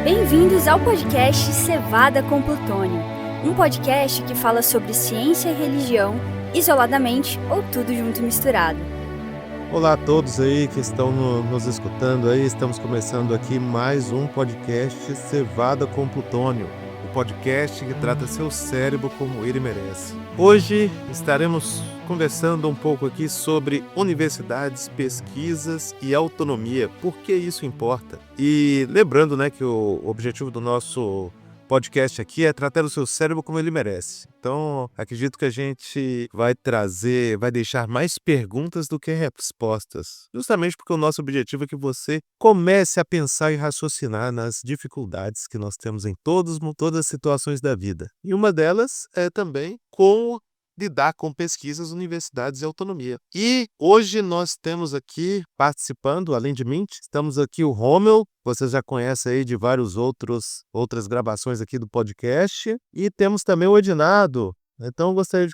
Bem-vindos ao podcast Cevada com Plutônio, um podcast que fala sobre ciência e religião, isoladamente ou tudo junto e misturado. Olá a todos aí que estão nos escutando aí, estamos começando aqui mais um podcast Cevada com Plutônio, o podcast que trata seu cérebro como ele merece. Hoje estaremos conversando um pouco aqui sobre universidades, pesquisas e autonomia, por que isso importa. E lembrando, que o objetivo do nosso podcast aqui é tratar o seu cérebro como ele merece. Então, acredito que a gente vai deixar mais perguntas do que respostas. Justamente porque o nosso objetivo é que você comece a pensar e raciocinar nas dificuldades que nós temos em todas as situações da vida. E uma delas é também como lidar com pesquisas, universidades e autonomia. E hoje nós temos aqui participando, além de mim, estamos aqui o Rômulo, você já conhece aí de outras gravações aqui do podcast, e temos também o Edinardo. Então gostaria de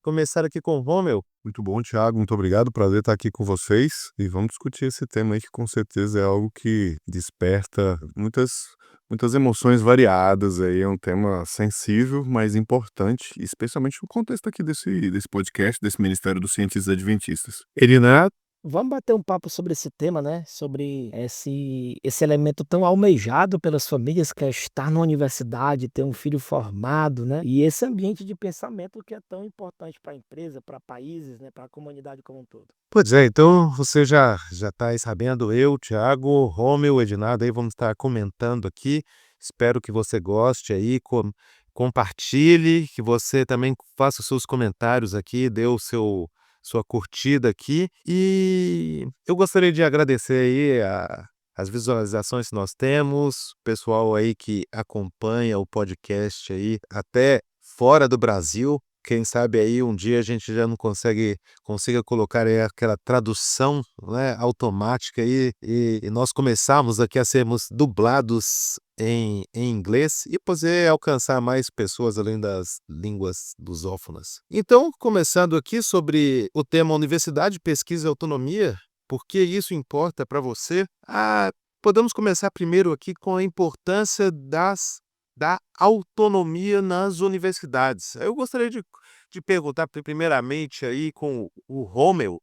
começar aqui com o Rômulo. Muito bom, Thiago, muito obrigado, prazer estar aqui com vocês e vamos discutir esse tema aí que com certeza é algo que desperta muitas emoções variadas aí, é um tema sensível, mas importante, especialmente no contexto aqui desse podcast, desse Ministério dos Cientistas Adventistas. Edinardo. Vamos bater um papo sobre esse tema, né? Sobre esse elemento tão almejado pelas famílias, que é estar na universidade, ter um filho formado, né? E esse ambiente de pensamento que é tão importante para a empresa, para países, né? Para a comunidade como um todo. Pois é, então você já está aí sabendo, eu, Thiago, Rômulo, Edinardo, aí vamos estar comentando aqui. Espero que você goste aí, compartilhe, que você também faça os seus comentários aqui, dê sua curtida aqui. E eu gostaria de agradecer aí as visualizações que nós temos, o pessoal aí que acompanha o podcast aí até fora do Brasil. Quem sabe aí um dia a gente já não consiga colocar aí aquela tradução, automática aí, e nós começarmos aqui a sermos dublados em inglês e poder alcançar mais pessoas além das línguas lusófonas. Então, começando aqui sobre o tema Universidade, Pesquisa e Autonomia, por que isso importa para você? Podemos começar primeiro aqui com a importância da autonomia nas universidades. Eu gostaria de perguntar primeiramente aí com o Rômulo,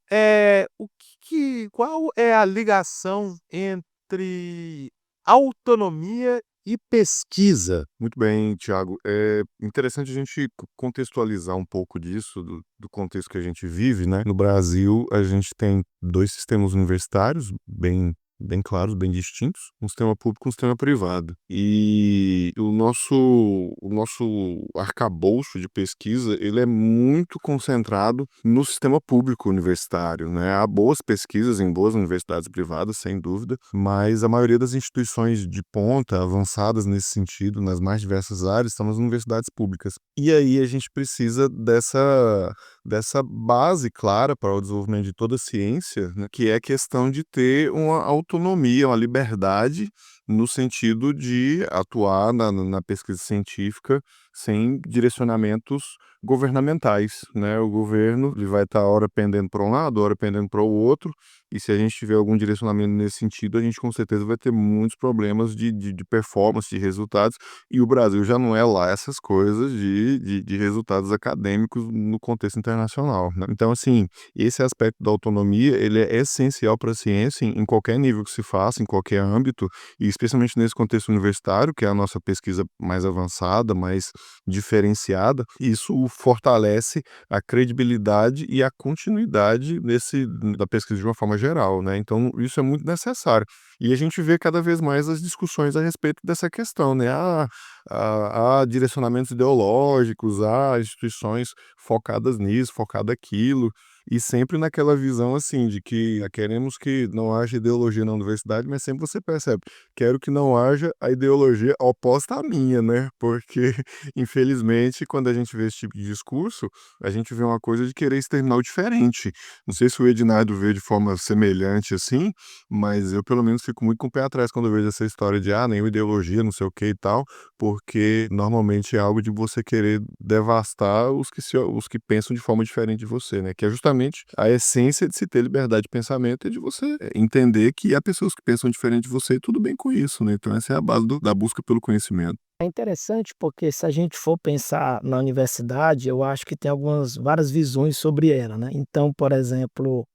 qual é a ligação entre autonomia e pesquisa? Muito bem, Thiago. É interessante a gente contextualizar um pouco disso, do contexto que a gente vive, né? No Brasil, a gente tem dois sistemas universitários bem claros, bem distintos, um sistema público e um sistema privado. E o nosso arcabouço de pesquisa, ele é muito concentrado no sistema público universitário, né? Há boas pesquisas em boas universidades privadas, sem dúvida, mas a maioria das instituições de ponta, avançadas nesse sentido, nas mais diversas áreas, estão nas universidades públicas. E aí a gente precisa dessa base clara para o desenvolvimento de toda a ciência, né, que é a questão de ter uma autonomia, uma liberdade no sentido de atuar na pesquisa científica sem direcionamentos governamentais, né? O governo ele vai estar hora pendendo para um lado, hora pendendo para o outro, e se a gente tiver algum direcionamento nesse sentido, a gente com certeza vai ter muitos problemas de performance, de resultados, e o Brasil já não é lá essas coisas de resultados acadêmicos no contexto internacional, né? Então, assim, esse aspecto da autonomia, ele é essencial para a ciência em qualquer nível que se faça, em qualquer âmbito, e especialmente nesse contexto universitário, que é a nossa pesquisa mais avançada, mais diferenciada. Isso fortalece a credibilidade e a continuidade da pesquisa de uma forma geral, né? Então, isso é muito necessário. E a gente vê cada vez mais as discussões a respeito dessa questão, né? Há direcionamentos ideológicos, há instituições focadas nisso, focadas naquilo, e sempre naquela visão assim de que queremos que não haja ideologia na universidade, mas sempre você percebe, quero que não haja a ideologia oposta à minha, né? Porque, infelizmente, quando a gente vê esse tipo de discurso, a gente vê uma coisa de querer exterminar o diferente. Não sei se o Edinardo vê de forma semelhante assim, mas eu pelo menos fico muito com o pé atrás quando eu vejo essa história de nenhuma ideologia, não sei o que e tal, porque normalmente é algo de você querer devastar os que pensam de forma diferente de você, né? Que é justamente justamente a essência de se ter liberdade de pensamento e de você entender que há pessoas que pensam diferente de você e tudo bem com isso, né? Então essa é a base da busca pelo conhecimento. É interessante porque se a gente for pensar na universidade, eu acho que tem várias visões sobre ela, né. Então, por exemplo,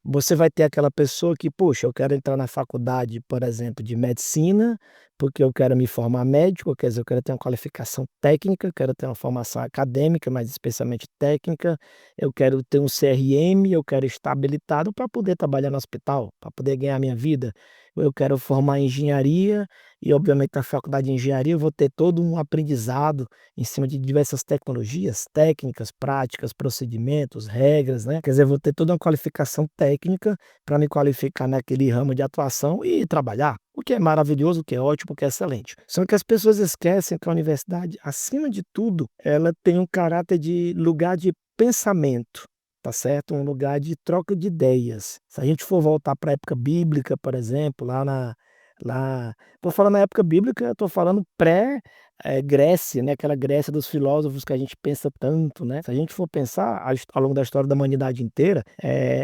você vai ter aquela pessoa que: "Poxa, eu quero entrar na faculdade, por exemplo, de medicina, porque eu quero me formar médico, quer dizer, eu quero ter uma qualificação técnica, quero ter uma formação acadêmica, mas especialmente técnica, eu quero ter um CRM, eu quero estar habilitado para poder trabalhar no hospital, para poder ganhar minha vida. Eu quero formar em engenharia e, obviamente, na faculdade de engenharia eu vou ter todo um aprendizado em cima de diversas tecnologias, técnicas, práticas, procedimentos, regras, né. Quer dizer, eu vou ter toda uma qualificação técnica para me qualificar naquele ramo de atuação e trabalhar, o que é maravilhoso, o que é ótimo, o que é excelente. Só que as pessoas esquecem que a universidade, acima de tudo, ela tem um caráter de lugar de pensamento, tá certo? Um lugar de troca de ideias. Se a gente for voltar para a época bíblica, por exemplo, lá tô falando na época bíblica, eu tô falando Grécia, né, aquela Grécia dos filósofos que a gente pensa tanto, né. Se a gente for pensar ao longo da história da humanidade inteira,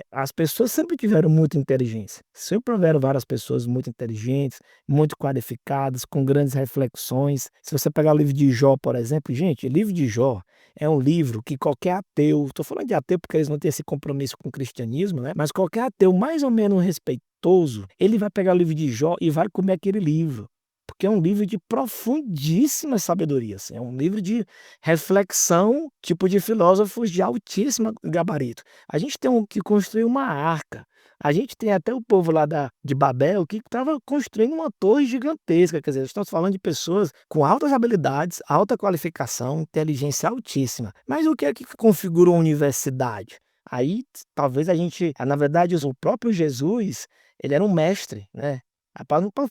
as pessoas sempre tiveram muita inteligência. Sempre houveram várias pessoas muito inteligentes, muito qualificadas, com grandes reflexões. Se você pegar o livro de Jó, por exemplo, gente, o livro de Jó é um livro que qualquer ateu, estou falando de ateu porque eles não têm esse compromisso com o cristianismo, né, mas qualquer ateu mais ou menos respeitoso, ele vai pegar o livro de Jó e vai comer aquele livro, porque é um livro de profundíssima sabedoria, assim, é um livro de reflexão, tipo de filósofos de altíssimo gabarito. A gente tem que construir uma arca, a gente tem até o povo lá de Babel que estava construindo uma torre gigantesca, quer dizer, estamos falando de pessoas com altas habilidades, alta qualificação, inteligência altíssima. Mas o que é que configura uma universidade? Aí talvez a gente, na verdade, o próprio Jesus, ele era um mestre, né?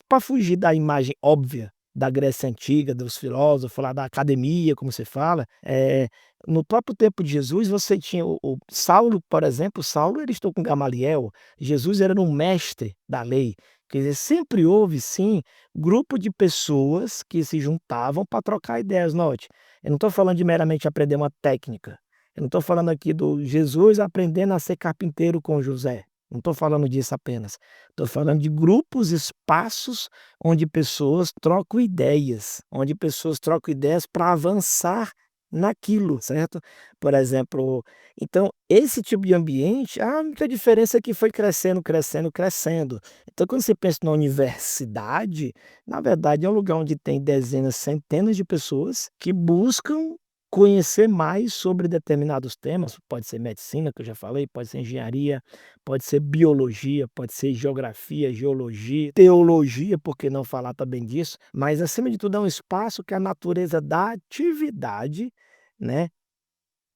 Para fugir da imagem óbvia da Grécia Antiga, dos filósofos lá da academia, como se fala, no próprio tempo de Jesus você tinha o Saulo, por exemplo, Saulo ele estudou com Gamaliel, Jesus era um mestre da lei, quer dizer, sempre houve sim, grupo de pessoas que se juntavam para trocar ideias, note, eu não estou falando de meramente aprender uma técnica, eu não estou falando aqui do Jesus aprendendo a ser carpinteiro com José, não estou falando disso apenas. Estou falando de grupos, espaços onde pessoas trocam ideias, para avançar naquilo, certo? Por exemplo, então esse tipo de ambiente, a única diferença é que foi crescendo, crescendo, crescendo. Então quando você pensa na universidade, na verdade é um lugar onde tem dezenas, centenas de pessoas que buscam conhecer mais sobre determinados temas, pode ser medicina, que eu já falei, pode ser engenharia, pode ser biologia, pode ser geografia, geologia, teologia, por que não falar também disso? Mas acima de tudo é um espaço que a natureza da atividade, né,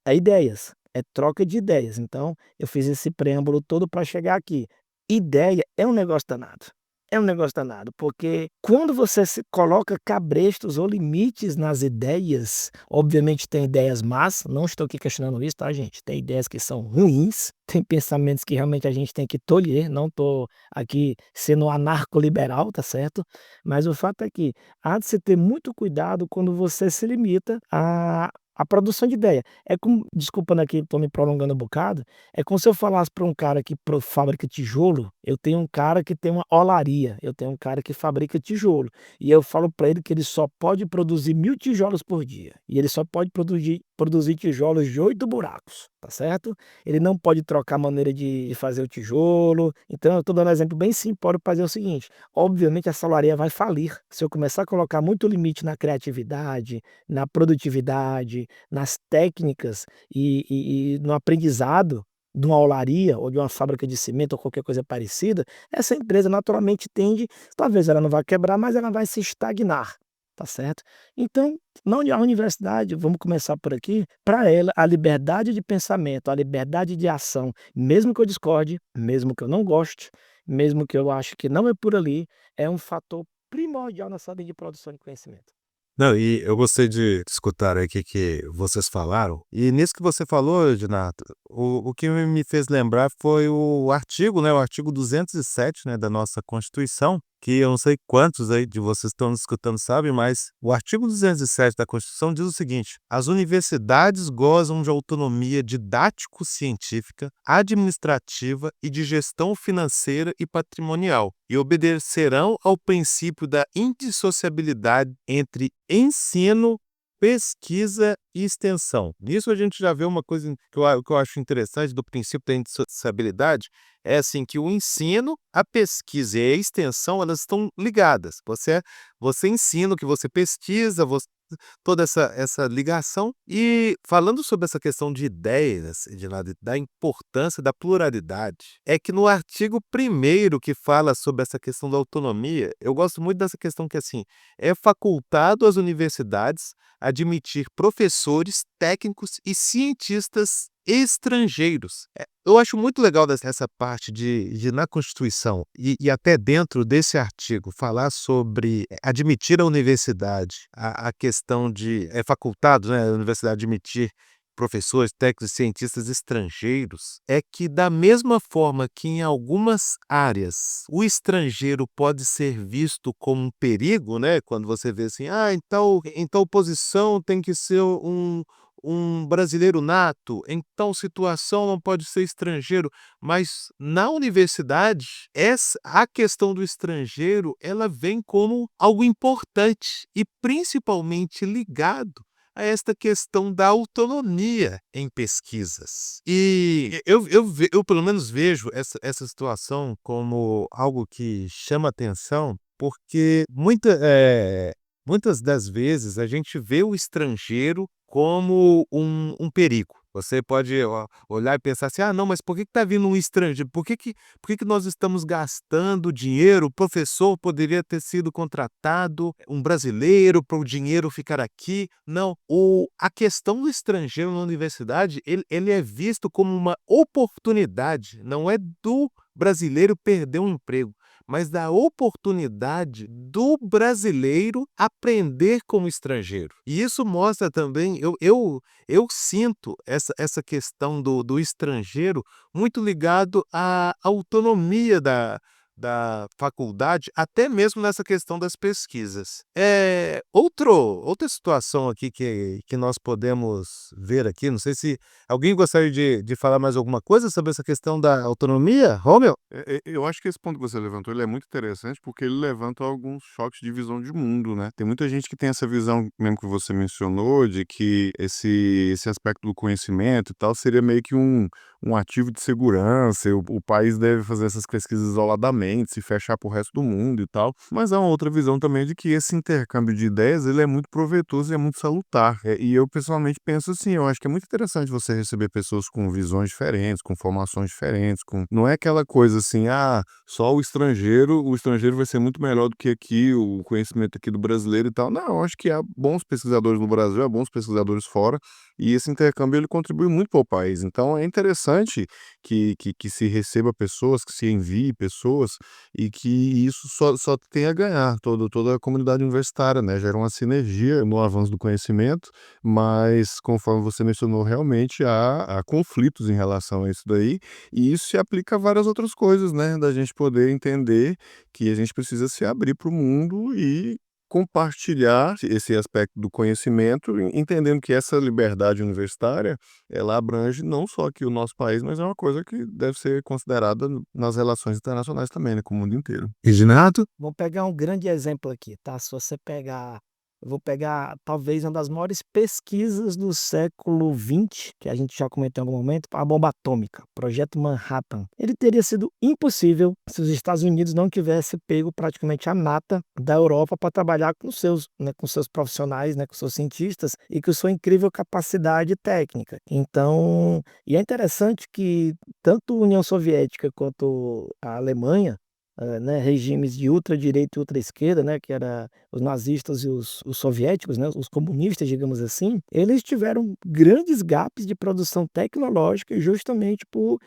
é ideias, é troca de ideias. Então, eu fiz esse preâmbulo todo para chegar aqui. Ideia é um negócio danado. É um negócio danado, porque quando você se coloca cabrestos ou limites nas ideias, obviamente tem ideias más, não estou aqui questionando isso, tá, gente? Tem ideias que são ruins, tem pensamentos que realmente a gente tem que tolher, não estou aqui sendo anarco-liberal, tá certo? Mas o fato é que há de se ter muito cuidado quando você se limita à produção de ideia. É como, desculpando aqui, estou me prolongando um bocado, é como se eu falasse para um cara que fabrica tijolo, eu tenho um cara que tem uma olaria, eu tenho um cara que fabrica tijolo, e eu falo para ele que ele só pode produzir 1000 tijolos por dia, e ele só pode produzir tijolos de 8 buracos, tá certo? Ele não pode trocar a maneira de fazer o tijolo, então eu estou dando um exemplo bem simples para fazer o seguinte, obviamente essa olaria vai falir, se eu começar a colocar muito limite na criatividade, na produtividade, nas técnicas e no aprendizado de uma olaria ou de uma fábrica de cimento ou qualquer coisa parecida, essa empresa naturalmente tende, talvez ela não vá quebrar, mas ela vai se estagnar, tá certo? Então, a universidade, vamos começar por aqui, para ela a liberdade de pensamento, a liberdade de ação, mesmo que eu discorde, mesmo que eu não goste, mesmo que eu ache que não é por ali, é um fator primordial nessa linha de produção de conhecimento. Não, e eu gostei de escutar aqui que vocês falaram. E nisso que você falou, Ednato, o que me fez lembrar foi o artigo, né, o artigo 207, né, da nossa Constituição, que eu não sei quantos aí de vocês estão nos escutando sabem, mas o artigo 207 da Constituição diz o seguinte: as universidades gozam de autonomia didático-científica, administrativa e de gestão financeira e patrimonial, e obedecerão ao princípio da indissociabilidade entre ensino, pesquisa e extensão. Nisso a gente já vê uma coisa que eu acho interessante do princípio da indissociabilidade, é assim que o ensino, a pesquisa e a extensão, elas estão ligadas. Você ensina o que você pesquisa, toda essa ligação. E falando sobre essa questão de ideias, Edinaldo, da importância da pluralidade, é que no artigo 1º que fala sobre essa questão da autonomia, eu gosto muito dessa questão que assim, é facultado às universidades admitir professores, técnicos e cientistas estrangeiros. Eu acho muito legal essa parte de na Constituição e até dentro desse artigo falar sobre admitir a universidade, a questão de é facultado, né, a universidade admitir professores, técnicos e cientistas estrangeiros, é que da mesma forma que em algumas áreas o estrangeiro pode ser visto como um perigo, né, quando você vê assim, em tal posição tem que ser um brasileiro nato, em tal situação não pode ser estrangeiro, mas na universidade, a questão do estrangeiro, ela vem como algo importante e principalmente ligado a esta questão da autonomia em pesquisas. E eu pelo menos vejo essa situação como algo que chama atenção, porque muitas das vezes a gente vê o estrangeiro como um perigo. Você pode olhar e pensar assim: não, mas por que está vindo um estrangeiro? Por que nós estamos gastando dinheiro? O professor poderia ter sido contratado, um brasileiro, para o dinheiro ficar aqui. Não, a questão do estrangeiro na universidade, ele é visto como uma oportunidade, não é do brasileiro perder um emprego, mas da oportunidade do brasileiro aprender como estrangeiro. E isso mostra também, eu sinto essa questão do estrangeiro muito ligado à autonomia da faculdade, até mesmo nessa questão das pesquisas. Outra situação aqui que nós podemos ver aqui, não sei se alguém gostaria de falar mais alguma coisa sobre essa questão da autonomia, Romeu? Eu acho que esse ponto que você levantou, ele é muito interessante porque ele levanta alguns choques de visão de mundo, né? Tem muita gente que tem essa visão mesmo que você mencionou, de que esse aspecto do conhecimento e tal seria meio que um ativo de segurança, o país deve fazer essas pesquisas isoladamente, se fechar para o resto do mundo e tal. Mas há uma outra visão também de que esse intercâmbio de ideias, ele é muito proveitoso e é muito salutar. E eu pessoalmente penso assim, eu acho que é muito interessante você receber pessoas com visões diferentes, com formações diferentes, não é aquela coisa assim, só o estrangeiro vai ser muito melhor do que aqui, o conhecimento aqui do brasileiro e tal. Não, eu acho que há bons pesquisadores no Brasil, há bons pesquisadores fora, e esse intercâmbio ele contribui muito para o país. Então é interessante que se receba pessoas, que se envie pessoas, e que isso só tenha a ganhar, toda a comunidade universitária, né? Gera uma sinergia no avanço do conhecimento, mas conforme você mencionou, realmente há conflitos em relação a isso daí, e isso se aplica a várias outras coisas, né? Da gente poder entender que a gente precisa se abrir para o mundo e compartilhar esse aspecto do conhecimento, entendendo que essa liberdade universitária, ela abrange não só aqui o nosso país, mas é uma coisa que deve ser considerada nas relações internacionais também, né? Com o mundo inteiro. Reginato? Vou pegar um grande exemplo aqui, tá? Eu vou pegar talvez uma das maiores pesquisas do século XX, que a gente já comentou em algum momento, a bomba atômica, Projeto Manhattan. Ele teria sido impossível se os Estados Unidos não tivessem pego praticamente a nata da Europa para trabalhar com seus profissionais, né, com seus cientistas e com sua incrível capacidade técnica. Então, e é interessante que tanto a União Soviética quanto a Alemanha, né, regimes de ultradireita e ultraesquerda, né, que era os nazistas e os soviéticos, né, os comunistas, digamos assim, eles tiveram grandes gaps de produção tecnológica justamente por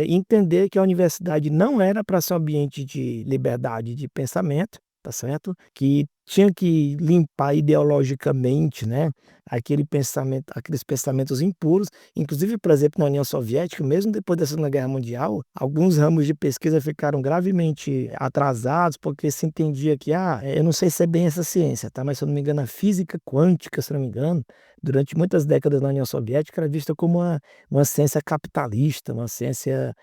entender que a universidade não era para ser um ambiente de liberdade de pensamento, tá certo? Que tinha que limpar ideologicamente, né, aqueles pensamentos impuros. Inclusive, por exemplo, na União Soviética, mesmo depois da Segunda Guerra Mundial, alguns ramos de pesquisa ficaram gravemente atrasados, porque se entendia que, eu não sei se é bem essa ciência, tá, mas se eu não me engano, a física quântica, se eu não me engano, durante muitas décadas na União Soviética era vista como uma ciência capitalista, uma ciência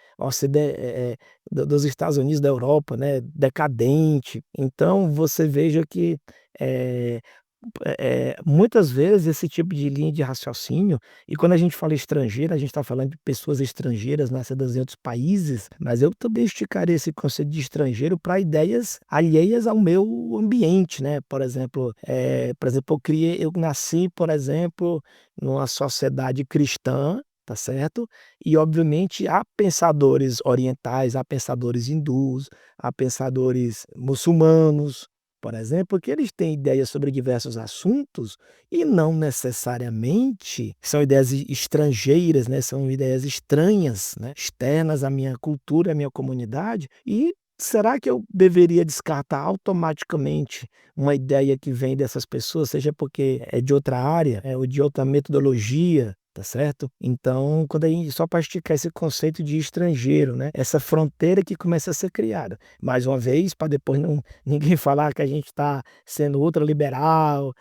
dos Estados Unidos, da Europa, né, decadente. Então você veja que eh, muitas vezes esse tipo de linha de raciocínio, e quando a gente fala estrangeira, a gente está falando de pessoas estrangeiras nascidas em outros países, mas eu também esticaria esse conceito de estrangeiro para ideias alheias ao meu ambiente, né? Por exemplo, eu nasci, por exemplo, numa sociedade cristã, tá certo? E obviamente há pensadores orientais, há pensadores hindus, há pensadores muçulmanos, por exemplo, que eles têm ideias sobre diversos assuntos e não necessariamente são ideias estrangeiras, né? São ideias estranhas, né? Externas à minha cultura, à minha comunidade. E será que eu deveria descartar automaticamente uma ideia que vem dessas pessoas, seja porque é de outra área, ou de outra metodologia? Tá certo? Então, quando a gente, só para esticar esse conceito de estrangeiro, né? Essa fronteira que começa a ser criada. Mais uma vez, para depois não ninguém falar que a gente está sendo ultraliberal,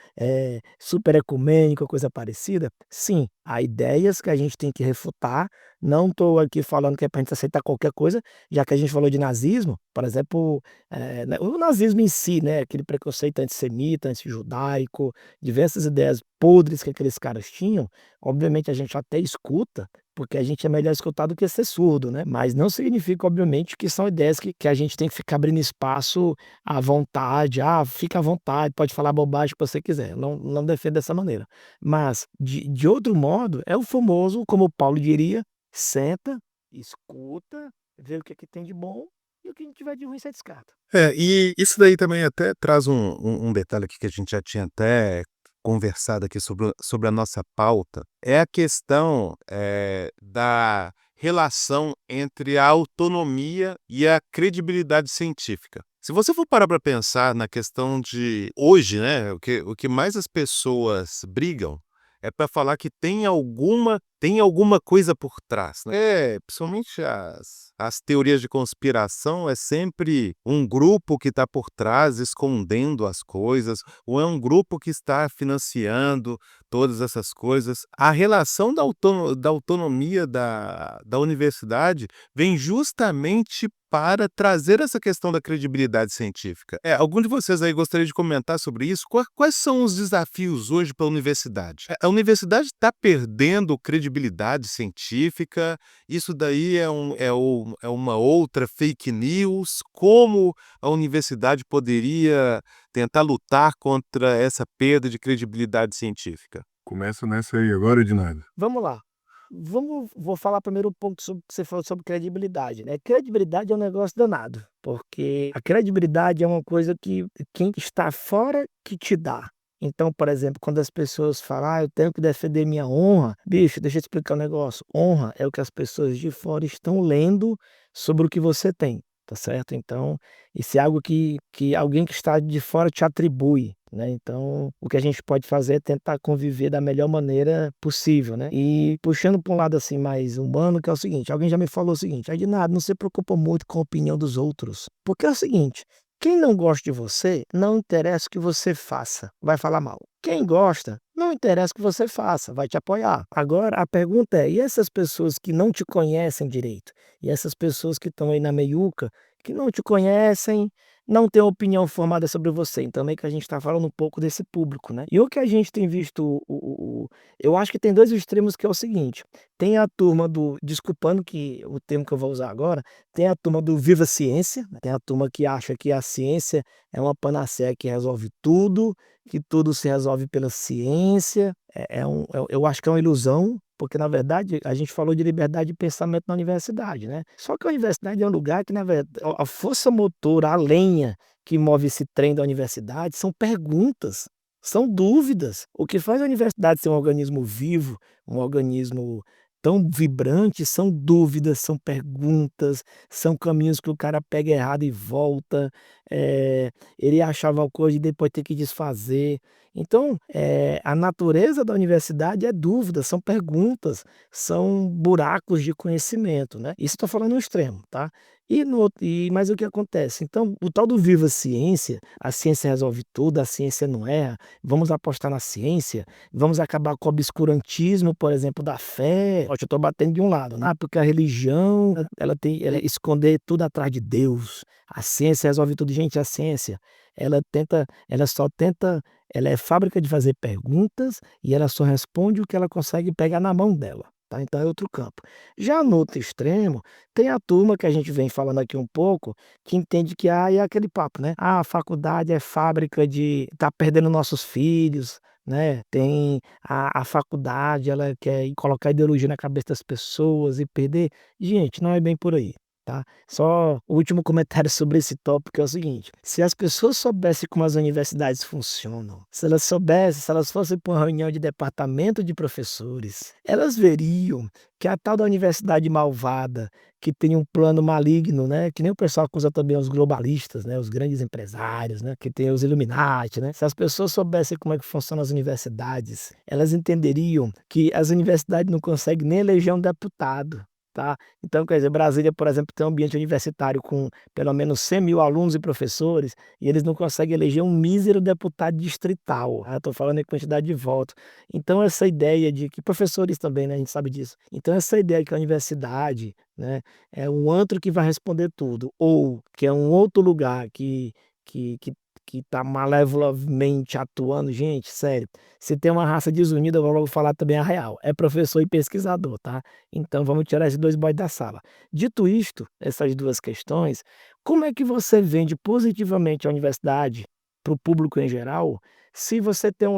super ecumênico, coisa parecida. Sim, há ideias que a gente tem que refutar. Não estou aqui falando que é para a gente aceitar qualquer coisa, já que a gente falou de nazismo, por exemplo, né, o nazismo em si, né, aquele preconceito antissemita, antijudaico, diversas ideias podres que aqueles caras tinham. Obviamente a gente até escuta, porque a gente é melhor escutar do que ser surdo, né? Mas não significa, obviamente, que são ideias que a gente tem que ficar abrindo espaço à vontade. Fica à vontade, pode falar bobagem que você quiser. Não defendo dessa maneira. Mas, de outro modo, é o famoso, como o Paulo diria, senta, escuta, vê o que, é que tem de bom e o que tiver de ruim você descarta. E isso daí também até traz um detalhe aqui que a gente já tinha até conversado aqui sobre a nossa pauta, é a questão da relação entre a autonomia e a credibilidade científica. Se você for parar para pensar na questão de hoje, né, o que mais as pessoas brigam é para falar que tem alguma coisa por trás, né? Principalmente as teorias de conspiração é sempre um grupo que está por trás escondendo as coisas, ou é um grupo que está financiando todas essas coisas. A relação da autonomia da universidade vem justamente para trazer essa questão da credibilidade científica. Algum de vocês aí gostaria de comentar sobre isso? Quais são os desafios hoje para a universidade? A universidade está perdendo credibilidade científica? Isso daí é uma outra fake news? Como a universidade poderia tentar lutar contra essa perda de credibilidade científica? Começa nessa aí agora, Ednardo. Vamos lá. Vou falar primeiro um pouco sobre o que você falou sobre credibilidade, né? Credibilidade é um negócio danado, porque a credibilidade é uma coisa que quem está fora que te dá. Então, por exemplo, quando as pessoas falam, eu tenho que defender minha honra, bicho, deixa eu te explicar um negócio. Honra é o que as pessoas de fora estão lendo sobre o que você tem, tá certo? Então, isso é algo que alguém que está de fora te atribui, né? Então, o que a gente pode fazer é tentar conviver da melhor maneira possível, né? E puxando para um lado assim mais humano, que é o seguinte, alguém já me falou o seguinte, aí de nada, não se preocupa muito com a opinião dos outros, porque é o seguinte, quem não gosta de você, não interessa o que você faça, vai falar mal. Quem gosta, não interessa o que você faça, vai te apoiar. Agora, a pergunta é, e essas pessoas que não te conhecem direito? E essas pessoas que estão aí na meiuca, que não te conhecem, não têm opinião formada sobre você? Então, meio que a gente está falando um pouco desse público, né? E o que a gente tem visto, eu acho que tem dois extremos, que é o seguinte, tem a turma desculpando que o termo que eu vou usar agora, tem a turma do Viva Ciência, né? Tem a turma que acha que a ciência é uma panaceia que resolve tudo, que tudo se resolve pela ciência. Eu acho que é uma ilusão, porque na verdade a gente falou de liberdade de pensamento na universidade, né? Só que a universidade é um lugar que, na verdade, a força motora, a lenha que move esse trem da universidade são perguntas, são dúvidas. O que faz a universidade ser um organismo vivo, um organismo tão vibrante, são dúvidas, são perguntas, são caminhos que o cara pega errado e volta. ele achava uma coisa e depois tem que desfazer. Então, a natureza da universidade é dúvida, são perguntas, são buracos de conhecimento, né. Isso estou falando no extremo, tá. Mas o que acontece? Então, o tal do viva a ciência resolve tudo, a ciência não erra, vamos apostar na ciência, vamos acabar com o obscurantismo, por exemplo, da fé. Poxa, eu estou batendo de um lado, né, porque a religião, ela é esconder tudo atrás de Deus, a ciência resolve tudo. Gente, a ciência, ela só tenta ela é fábrica de fazer perguntas e ela só responde o que ela consegue pegar na mão dela, tá, então é outro campo. Já no outro extremo, tem a turma que a gente vem falando aqui um pouco, que entende que, é aquele papo, né, a faculdade é fábrica de tá perdendo nossos filhos, né, tem a faculdade, ela quer colocar ideologia na cabeça das pessoas e perder. Gente, não é bem por aí, tá. Só o último comentário sobre esse tópico é o seguinte: se as pessoas soubessem como as universidades funcionam, se elas fossem para uma reunião de departamento de professores, elas veriam que a tal da universidade malvada, que tem um plano maligno, né, que nem o pessoal acusa também os globalistas, né, os grandes empresários, né, que tem os Illuminati, né. Se as pessoas soubessem como é que funcionam as universidades, elas entenderiam que as universidades não conseguem nem eleger um deputado, tá. Então, quer dizer, Brasília, por exemplo, tem um ambiente universitário com pelo menos 100.000 alunos e professores, e eles não conseguem eleger um mísero deputado distrital. Estou falando em quantidade de votos. Então essa ideia de que professores também, né, a gente sabe disso. Então essa ideia que a universidade, né, é um antro que vai responder tudo, ou que é um outro lugar que que que está malevolamente atuando. Gente, sério, se tem uma raça desunida, eu vou logo falar também a real, é professor e pesquisador, tá. Então vamos tirar esses 2 boys da sala. Dito isto, essas 2 questões, como é que você vende positivamente a universidade para o público em geral, se você tem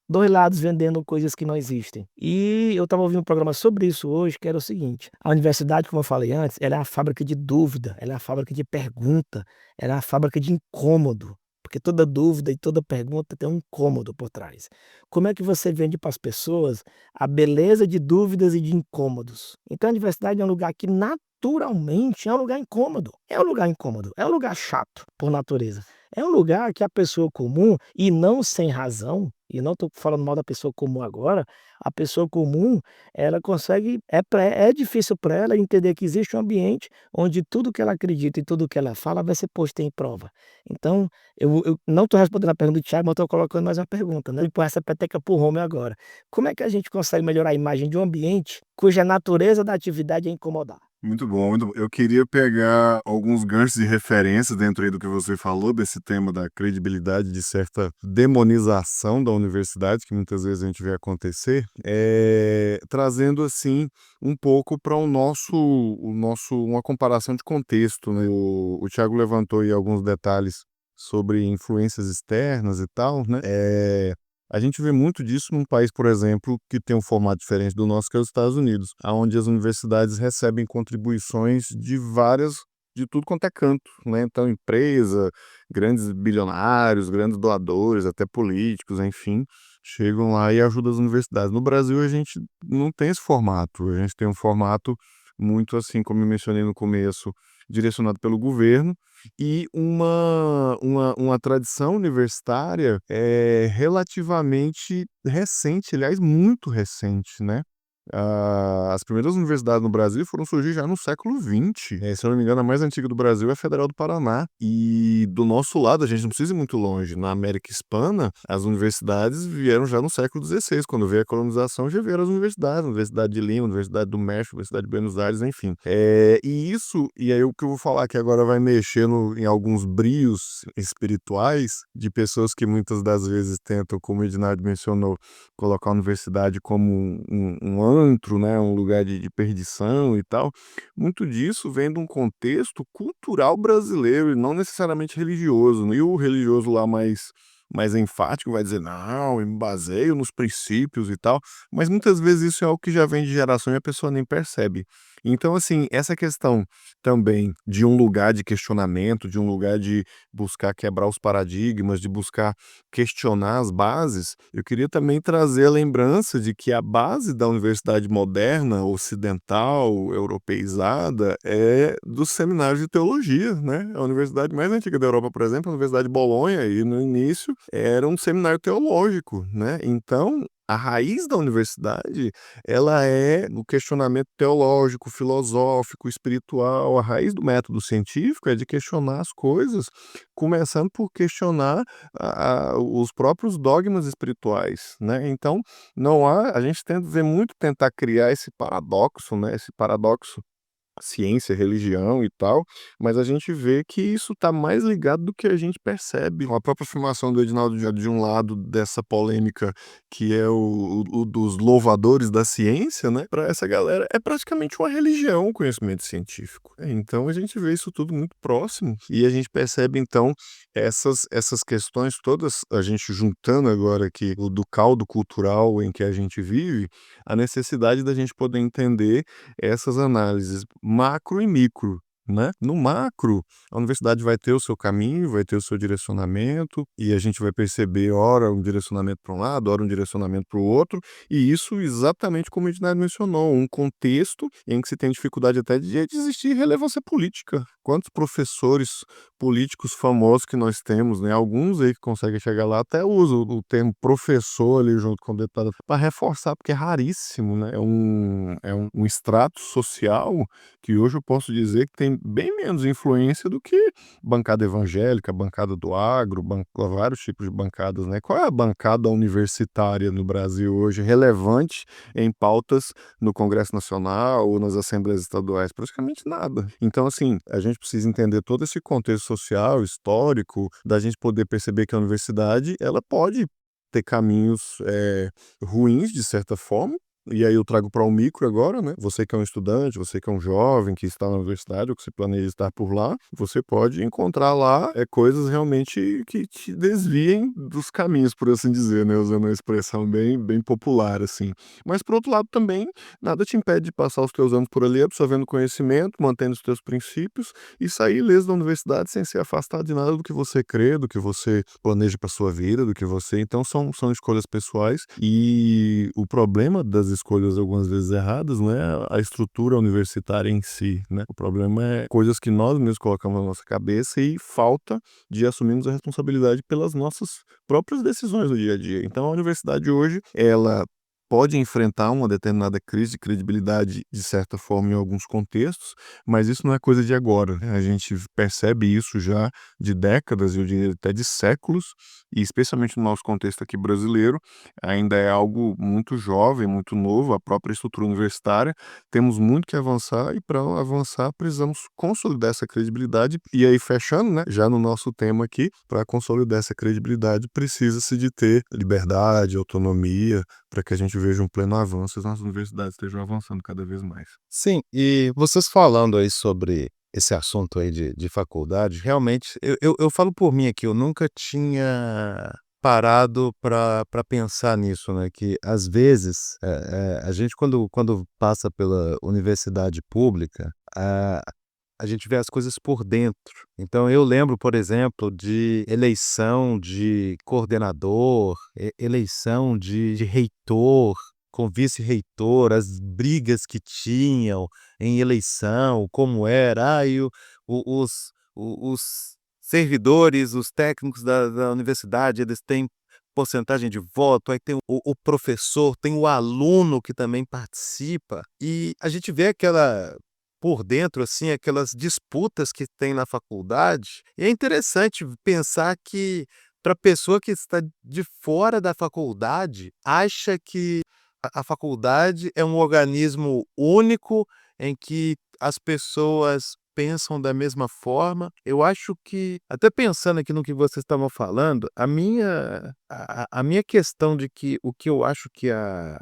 2 lados vendendo coisas que não existem? E eu estava ouvindo um programa sobre isso hoje, que era o seguinte: a universidade, como eu falei antes, ela é a fábrica de dúvida, ela é a fábrica de pergunta, ela é a fábrica de incômodo, porque toda dúvida e toda pergunta tem um incômodo por trás. Como é que você vende para as pessoas a beleza de dúvidas e de incômodos? Então a universidade é um lugar que naturalmente é um lugar incômodo, é um lugar chato por natureza. É um lugar que a pessoa comum, e não sem razão, e não estou falando mal da pessoa comum agora, a pessoa comum, ela consegue é difícil para ela entender que existe um ambiente onde tudo que ela acredita e tudo que ela fala vai ser posto em prova. Então, eu não estou respondendo a pergunta do Thiago, mas estou colocando mais uma pergunta, né, e pôr essa peteca para o Romeu agora. Como é que a gente consegue melhorar a imagem de um ambiente cuja natureza da atividade é incomodar? Muito bom, muito bom. Eu queria pegar alguns ganchos de referência dentro aí do que você falou, desse tema da credibilidade, de certa demonização da universidade, que muitas vezes a gente vê acontecer, trazendo assim um pouco para uma comparação de contexto, né? O Thiago levantou aí alguns detalhes sobre influências externas e tal, né? A gente vê muito disso num país, por exemplo, que tem um formato diferente do nosso, que é os Estados Unidos, aonde as universidades recebem contribuições de tudo quanto é canto, né? Então, empresa, grandes bilionários, grandes doadores, até políticos, enfim, chegam lá e ajudam as universidades. No Brasil, a gente não tem esse formato. A gente tem um formato muito assim, como eu mencionei no começo, direcionado pelo governo, e uma tradição universitária relativamente recente, aliás, muito recente, né? As primeiras universidades no Brasil foram surgir já no século XX. Se eu não me engano, a mais antiga do Brasil é a Federal do Paraná. E do nosso lado, a gente não precisa ir muito longe. Na América Hispana, as universidades vieram já no século XVI. Quando veio a colonização, já vieram as universidades. Universidade de Lima, Universidade do México, Universidade de Buenos Aires, enfim. E aí o que eu vou falar aqui agora vai mexer em alguns brios espirituais de pessoas que muitas das vezes tentam, como o Ednardo mencionou, colocar a universidade como um antro, né, um lugar de perdição e tal. Muito disso vem de um contexto cultural brasileiro e não necessariamente religioso, né? E o religioso lá mais enfático, vai dizer: "Não, eu me baseio nos princípios e tal", mas muitas vezes isso é algo que já vem de geração e a pessoa nem percebe. Então, assim, essa questão também de um lugar de questionamento, de um lugar de buscar quebrar os paradigmas, de buscar questionar as bases, eu queria também trazer a lembrança de que a base da universidade moderna, ocidental, europeizada, é dos seminários de teologia, né? A universidade mais antiga da Europa, por exemplo, a Universidade de Bolonha, e no início era um seminário teológico, né? Então, a raiz da universidade, ela é no questionamento teológico, filosófico, espiritual. A raiz do método científico é de questionar as coisas, começando por questionar os próprios dogmas espirituais, né? Então, não há, a gente tenta ver muito tentar criar esse paradoxo, né? Esse paradoxo ciência, religião e tal, mas a gente vê que isso está mais ligado do que a gente percebe. A própria afirmação do Edinaldo de um lado dessa polêmica, que é o dos louvadores da ciência, né? Para essa galera é praticamente uma religião o conhecimento científico. Então a gente vê isso tudo muito próximo e a gente percebe então essas questões todas, a gente juntando agora aqui o do caldo cultural em que a gente vive, a necessidade da gente poder entender essas análises macro e micro, né? No macro, a universidade vai ter o seu caminho, vai ter o seu direcionamento, e a gente vai perceber, ora um direcionamento para um lado, ora um direcionamento para o outro, e isso exatamente como o Ednei mencionou, um contexto em que se tem dificuldade até de existir relevância política. Quantos professores políticos famosos que nós temos, né? Alguns aí que conseguem chegar lá até usam o termo professor ali junto com o deputado para reforçar, porque é raríssimo, né? É um extrato social que hoje eu posso dizer que tem bem menos influência do que bancada evangélica, bancada do agro, vários tipos de bancadas, né? Qual é a bancada universitária no Brasil hoje relevante em pautas no Congresso Nacional ou nas Assembleias Estaduais? Praticamente nada. Então, assim, a gente precisa entender todo esse contexto social, histórico, da gente poder perceber que a universidade, ela pode ter caminhos ruins, de certa forma, e aí eu trago para o micro agora, né? Você que é um estudante, você que é um jovem que está na universidade ou que se planeja estar por lá, você pode encontrar lá coisas realmente que te desviem dos caminhos, por assim dizer, né? Usando uma expressão bem popular, assim. Mas, por outro lado, também, nada te impede de passar os teus anos por ali, absorvendo conhecimento, mantendo os teus princípios e sair ileso da universidade sem ser afastado de nada do que você crê, do que você planeja para sua vida, do que você... Então, são escolhas pessoais e o problema das escolhas algumas vezes erradas não é a estrutura universitária em si, né? O problema é coisas que nós mesmos colocamos na nossa cabeça e falta de assumirmos a responsabilidade pelas nossas próprias decisões do dia a dia. Então, a universidade hoje, ela pode enfrentar uma determinada crise de credibilidade, de certa forma, em alguns contextos, mas isso não é coisa de agora, né? A gente percebe isso já de décadas, eu diria até de séculos, e especialmente no nosso contexto aqui brasileiro, ainda é algo muito jovem, muito novo, a própria estrutura universitária. Temos muito que avançar e para avançar precisamos consolidar essa credibilidade. E aí, fechando, né, já no nosso tema aqui, para consolidar essa credibilidade precisa-se de ter liberdade, autonomia, para que a gente veja um pleno avanço e as nossas universidades estejam avançando cada vez mais. Sim, e vocês falando aí sobre esse assunto aí de faculdade, realmente, eu falo por mim aqui, eu nunca tinha parado para pensar nisso, né? Que às vezes a gente, quando passa pela universidade pública, a gente vê as coisas por dentro. Então, eu lembro, por exemplo, de eleição de coordenador, eleição de reitor, com vice-reitor, as brigas que tinham em eleição, como era, os servidores, os técnicos da universidade, eles têm porcentagem de voto, aí tem o professor, tem o aluno que também participa, e a gente vê aquela por dentro, assim, aquelas disputas que tem na faculdade, e é interessante pensar que para a pessoa que está de fora da faculdade, acha que a faculdade é um organismo único em que as pessoas pensam da mesma forma. Eu acho que, até pensando aqui no que vocês estavam falando, a minha questão de que o que eu acho que a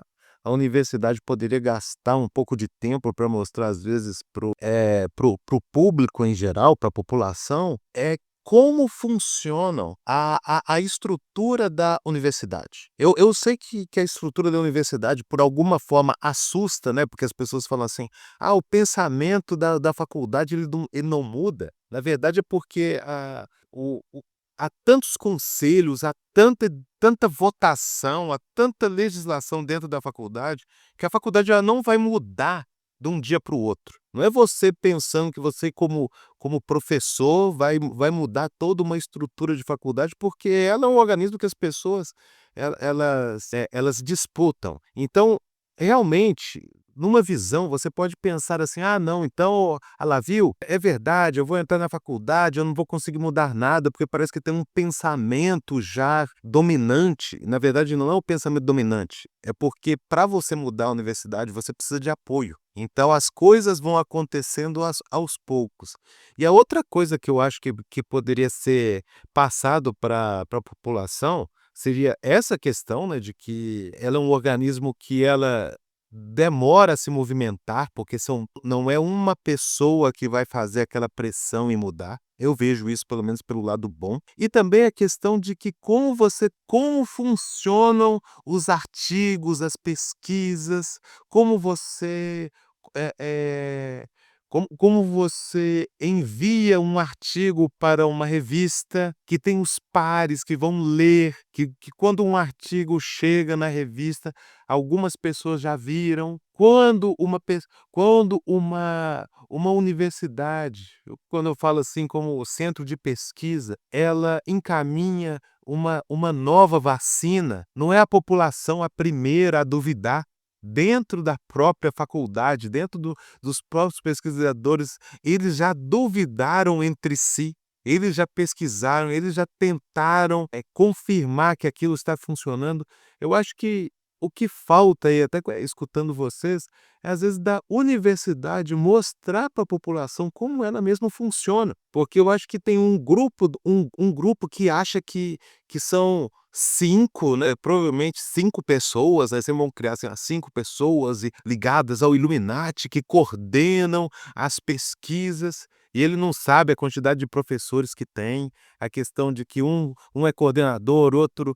universidade poderia gastar um pouco de tempo para mostrar, às vezes, pro público em geral, para a população, é como funcionam a estrutura da universidade. Eu sei que a estrutura da universidade, por alguma forma, assusta, né? Porque as pessoas falam assim: ah, o pensamento da faculdade ele não muda. Na verdade, é porque há tantos conselhos, há tanta votação, há tanta legislação dentro da faculdade, que a faculdade já não vai mudar de um dia para o outro. Não é você pensando que você, como professor, vai mudar toda uma estrutura de faculdade, porque ela é um organismo que as pessoas elas disputam. Então, realmente, numa visão, você pode pensar assim: ah, não, então, ah lá, viu? É verdade, eu vou entrar na faculdade, eu não vou conseguir mudar nada, porque parece que tem um pensamento já dominante. Na verdade, não é o pensamento dominante, é porque para você mudar a universidade, você precisa de apoio. Então, as coisas vão acontecendo aos poucos. E a outra coisa que eu acho que poderia ser passado para a população seria essa questão, né, de que ela é um organismo que ela demora a se movimentar, porque não é uma pessoa que vai fazer aquela pressão e mudar. Eu vejo isso pelo menos pelo lado bom. E também a questão de que como funcionam os artigos, as pesquisas, como você é, é, como você envia um artigo para uma revista que tem os pares que vão ler, que quando um artigo chega na revista, algumas pessoas já viram. Quando uma universidade, quando eu falo assim como centro de pesquisa, ela encaminha uma nova vacina, não é a população a primeira a duvidar. Dentro da própria faculdade, dentro dos próprios pesquisadores, eles já duvidaram entre si, eles já pesquisaram, eles já tentaram confirmar que aquilo está funcionando. Eu acho que o que falta aí, até escutando vocês, é às vezes da universidade mostrar para a população como ela mesma funciona. Porque eu acho que tem um grupo que acha que são 5, né, provavelmente 5 pessoas, né, sempre vão criar assim, as 5 pessoas ligadas ao Illuminati, que coordenam as pesquisas, e ele não sabe a quantidade de professores que tem, a questão de que um é coordenador, outro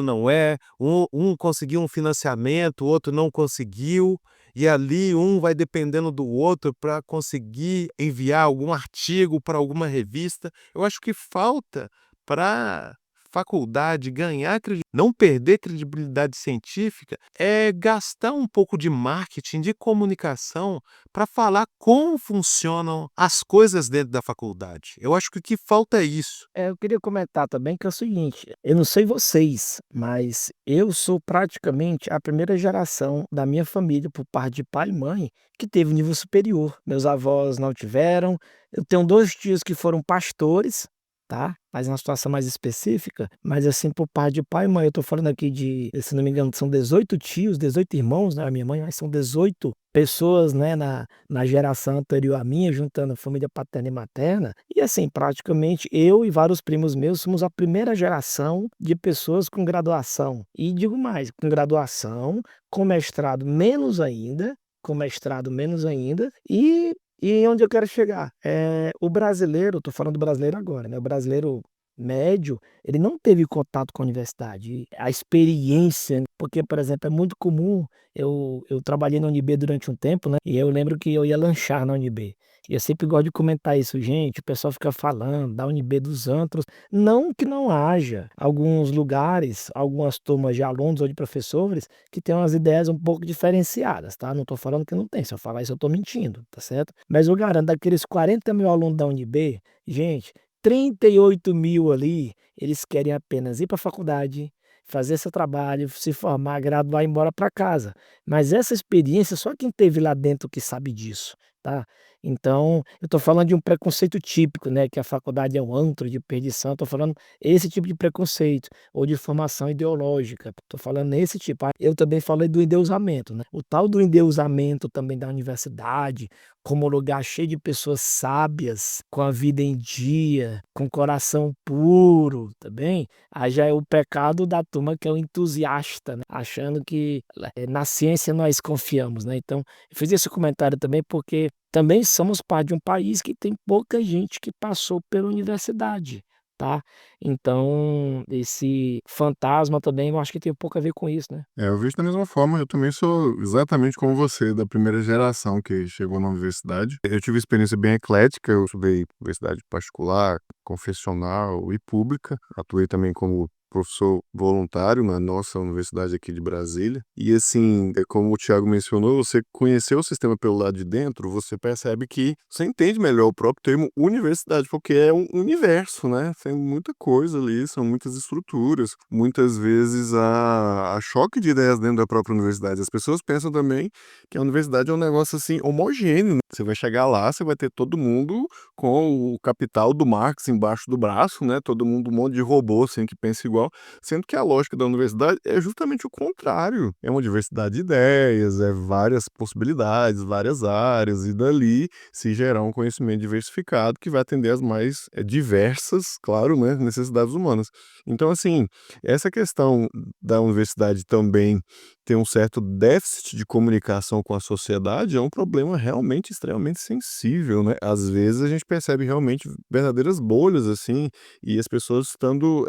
não é, um conseguiu um financiamento, o outro não conseguiu, e ali um vai dependendo do outro para conseguir enviar algum artigo para alguma revista. Eu acho que falta para faculdade ganhar não perder credibilidade científica, é gastar um pouco de marketing, de comunicação, para falar como funcionam as coisas dentro da faculdade. Eu acho que o que falta é isso. Eu queria comentar também que é o seguinte, eu não sei vocês, mas eu sou praticamente a primeira geração da minha família, por parte de pai e mãe, que teve nível superior. Meus avós não tiveram. Eu tenho 2 tios que foram pastores, tá, mas é uma situação mais específica, mas assim, por parte de pai e mãe, eu tô falando aqui de, se não me engano, são 18 tios, 18 irmãos, né, a minha mãe, mas são 18 pessoas, né, na geração anterior à minha, juntando a família paterna e materna, e assim, praticamente eu e vários primos meus somos a primeira geração de pessoas com graduação. E digo mais, com graduação, com mestrado menos ainda, e onde eu quero chegar? O brasileiro, estou falando do brasileiro agora, né? O brasileiro médio, ele não teve contato com a universidade. A experiência, porque, por exemplo, é muito comum, eu trabalhei na UNB durante um tempo, né? E eu lembro que eu ia lanchar na UNB. E eu sempre gosto de comentar isso, gente. O pessoal fica falando da UNB dos antros. Não que não haja alguns lugares, algumas turmas de alunos ou de professores que têm umas ideias um pouco diferenciadas, tá? Não estou falando que não tem. Se eu falar isso, eu estou mentindo, tá certo? Mas eu garanto, daqueles 40 mil alunos da UNB, gente, 38 mil ali, eles querem apenas ir para a faculdade, fazer seu trabalho, se formar, graduar e ir embora para casa. Mas essa experiência, só quem teve lá dentro que sabe disso, tá? Então, eu estou falando de um preconceito típico, né, que a faculdade é um antro de perdição, estou falando esse tipo de preconceito, ou de formação ideológica, estou falando nesse tipo. Eu também falei do endeusamento, né? O tal do endeusamento também da universidade, como lugar cheio de pessoas sábias, com a vida em dia, com coração puro, tá bem? Aí já é o pecado da turma que é o entusiasta, né? Achando que na ciência nós confiamos, né? Então, eu fiz esse comentário também porque também somos parte de um país que tem pouca gente que passou pela universidade. tá? Então, esse fantasma também eu acho que tem um pouco a ver com isso, né? Eu vejo da mesma forma, eu também sou exatamente como você, da primeira geração que chegou na universidade. Eu tive experiência bem eclética, eu estudei universidade particular, confessional e pública. Atuei também como professor voluntário na nossa universidade aqui de Brasília. E assim, como o Thiago mencionou, você conhecer o sistema pelo lado de dentro, você percebe que você entende melhor o próprio termo universidade, porque é um universo, né? Tem muita coisa ali, são muitas estruturas. Muitas vezes há choque de ideias dentro da própria universidade. As pessoas pensam também que a universidade é um negócio assim homogêneo, né? Você vai chegar lá, você vai ter todo mundo com o capital do Marx embaixo do braço, né? Todo mundo, um monte de robô assim que pensa igual, sendo que a lógica da universidade é justamente o contrário. É uma diversidade de ideias, é várias possibilidades, várias áreas, e dali se gerar um conhecimento diversificado que vai atender às mais diversas, claro, né, necessidades humanas. Então, assim, essa questão da universidade também ter um certo déficit de comunicação com a sociedade é um problema realmente extremamente sensível, né? Às vezes a gente percebe realmente verdadeiras bolhas, assim, e as pessoas estando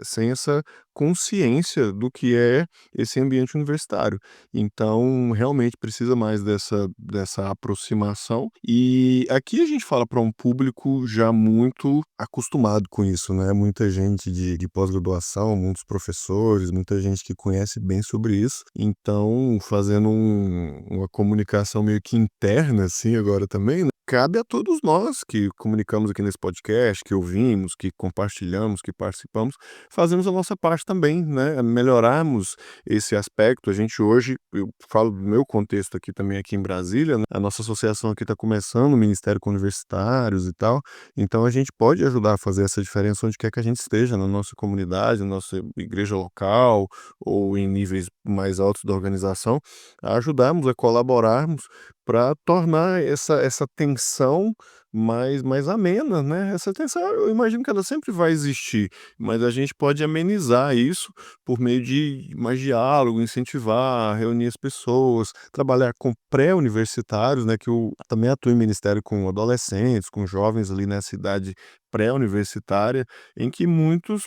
sem essa consciência do que é esse ambiente universitário. Então, realmente precisa mais dessa aproximação. E aqui a gente fala para um público já muito acostumado com isso, né? Muita gente de pós-graduação, muitos professores, muita gente que conhece bem sobre isso. Então, fazendo uma comunicação meio que interna, assim, agora também, né? Cabe a todos nós que comunicamos aqui nesse podcast, que ouvimos, que compartilhamos, que participamos, fazemos a nossa parte também, né? Melhorarmos esse aspecto. A gente hoje, eu falo do meu contexto aqui também, aqui em Brasília, né? A nossa associação aqui está começando, o Ministério com Universitários e tal. Então a gente pode ajudar a fazer essa diferença onde quer que a gente esteja, na nossa comunidade, na nossa igreja local ou em níveis mais altos da organização, a ajudarmos, a colaborarmos para tornar essa tensão mais amena, né? Essa tensão, eu imagino que ela sempre vai existir, mas a gente pode amenizar isso por meio de mais diálogo, incentivar, reunir as pessoas, trabalhar com pré-universitários, né? Que eu também atuo em ministério com adolescentes, com jovens ali nessa idade pré-universitária, em que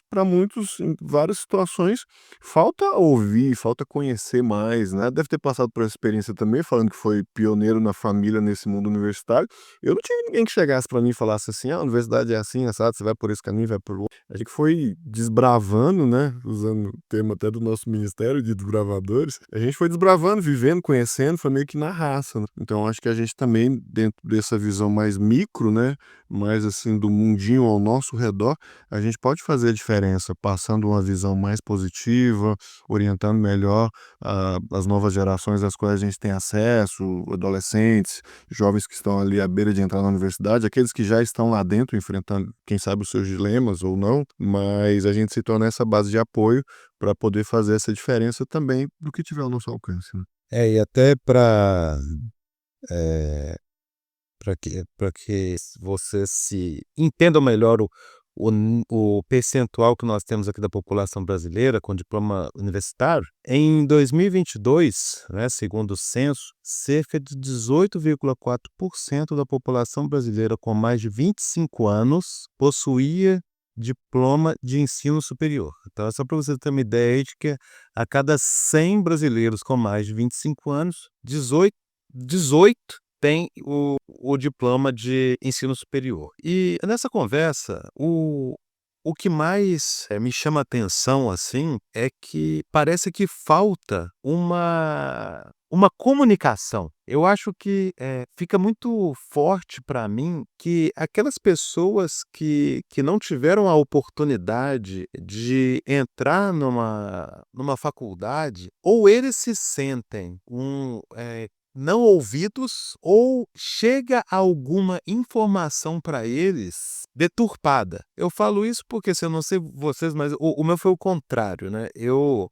para muitos, em várias situações, falta ouvir, falta conhecer mais, né? Deve ter passado por essa experiência também, falando que foi pioneiro na família nesse mundo universitário. Eu não tive ninguém que chegasse para mim e falasse assim: a universidade é assim, assado, você vai por esse caminho, vai por outro. A gente foi desbravando, né? Usando o termo até do nosso ministério de desbravadores, a gente foi desbravando, vivendo, conhecendo, foi meio que na raça, né? Então acho que a gente também, dentro dessa visão mais micro, né? Mais assim do mundinho ao nosso redor, a gente pode fazer a diferença, passando uma visão mais positiva, orientando melhor as novas gerações às quais a gente tem acesso, adolescentes, jovens que estão ali à beira de entrar na universidade, aqueles que já estão lá dentro enfrentando, quem sabe, os seus dilemas ou não, mas a gente se torna essa base de apoio para poder fazer essa diferença também do que tiver ao nosso alcance, né? E até para que vocês se entendam melhor o percentual que nós temos aqui da população brasileira com diploma universitário, em 2022, né, segundo o censo, cerca de 18,4% da população brasileira com mais de 25 anos possuía diploma de ensino superior. Então, é só para você ter uma ideia aí de que a cada 100 brasileiros com mais de 25 anos, 18 tem o diploma de ensino superior. E nessa conversa, o que mais me chama atenção, assim, é que parece que falta uma comunicação. Eu acho que fica muito forte para mim que aquelas pessoas que não tiveram a oportunidade de entrar numa faculdade, ou eles se sentem não ouvidos, ou chega alguma informação para eles deturpada. Eu falo isso porque, se eu não sei vocês, mas o meu foi o contrário, né? Eu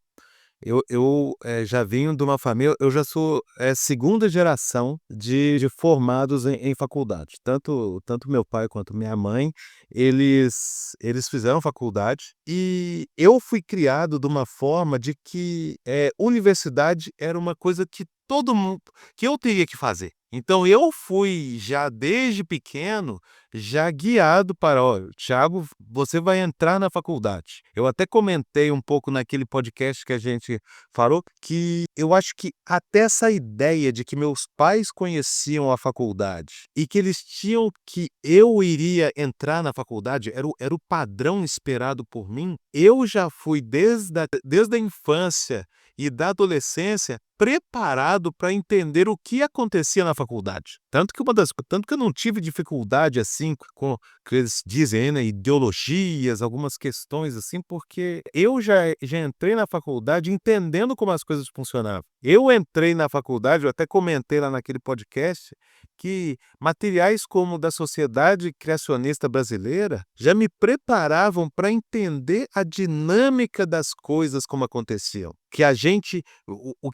já venho de uma família, eu já sou segunda geração de formados em faculdade. Tanto meu pai quanto minha mãe, eles fizeram faculdade, e eu fui criado de uma forma de que universidade era uma coisa que todo mundo, que eu teria que fazer. Então eu fui já desde pequeno, já guiado para: "Olha, Thiago, você vai entrar na faculdade". Eu até comentei um pouco naquele podcast que a gente falou, que eu acho que até essa ideia de que meus pais conheciam a faculdade e que eles tinham que eu iria entrar na faculdade, era o padrão esperado por mim, eu já fui desde a infância e da adolescência preparado para entender o que acontecia na faculdade. Tanto que eu não tive dificuldade, assim, com o que eles dizem, né, ideologias, algumas questões assim, porque eu já entrei na faculdade entendendo como as coisas funcionavam. Eu entrei na faculdade, eu até comentei lá naquele podcast, que materiais como o da Sociedade Criacionista Brasileira já me preparavam para entender a dinâmica das coisas como aconteciam. Que a gente o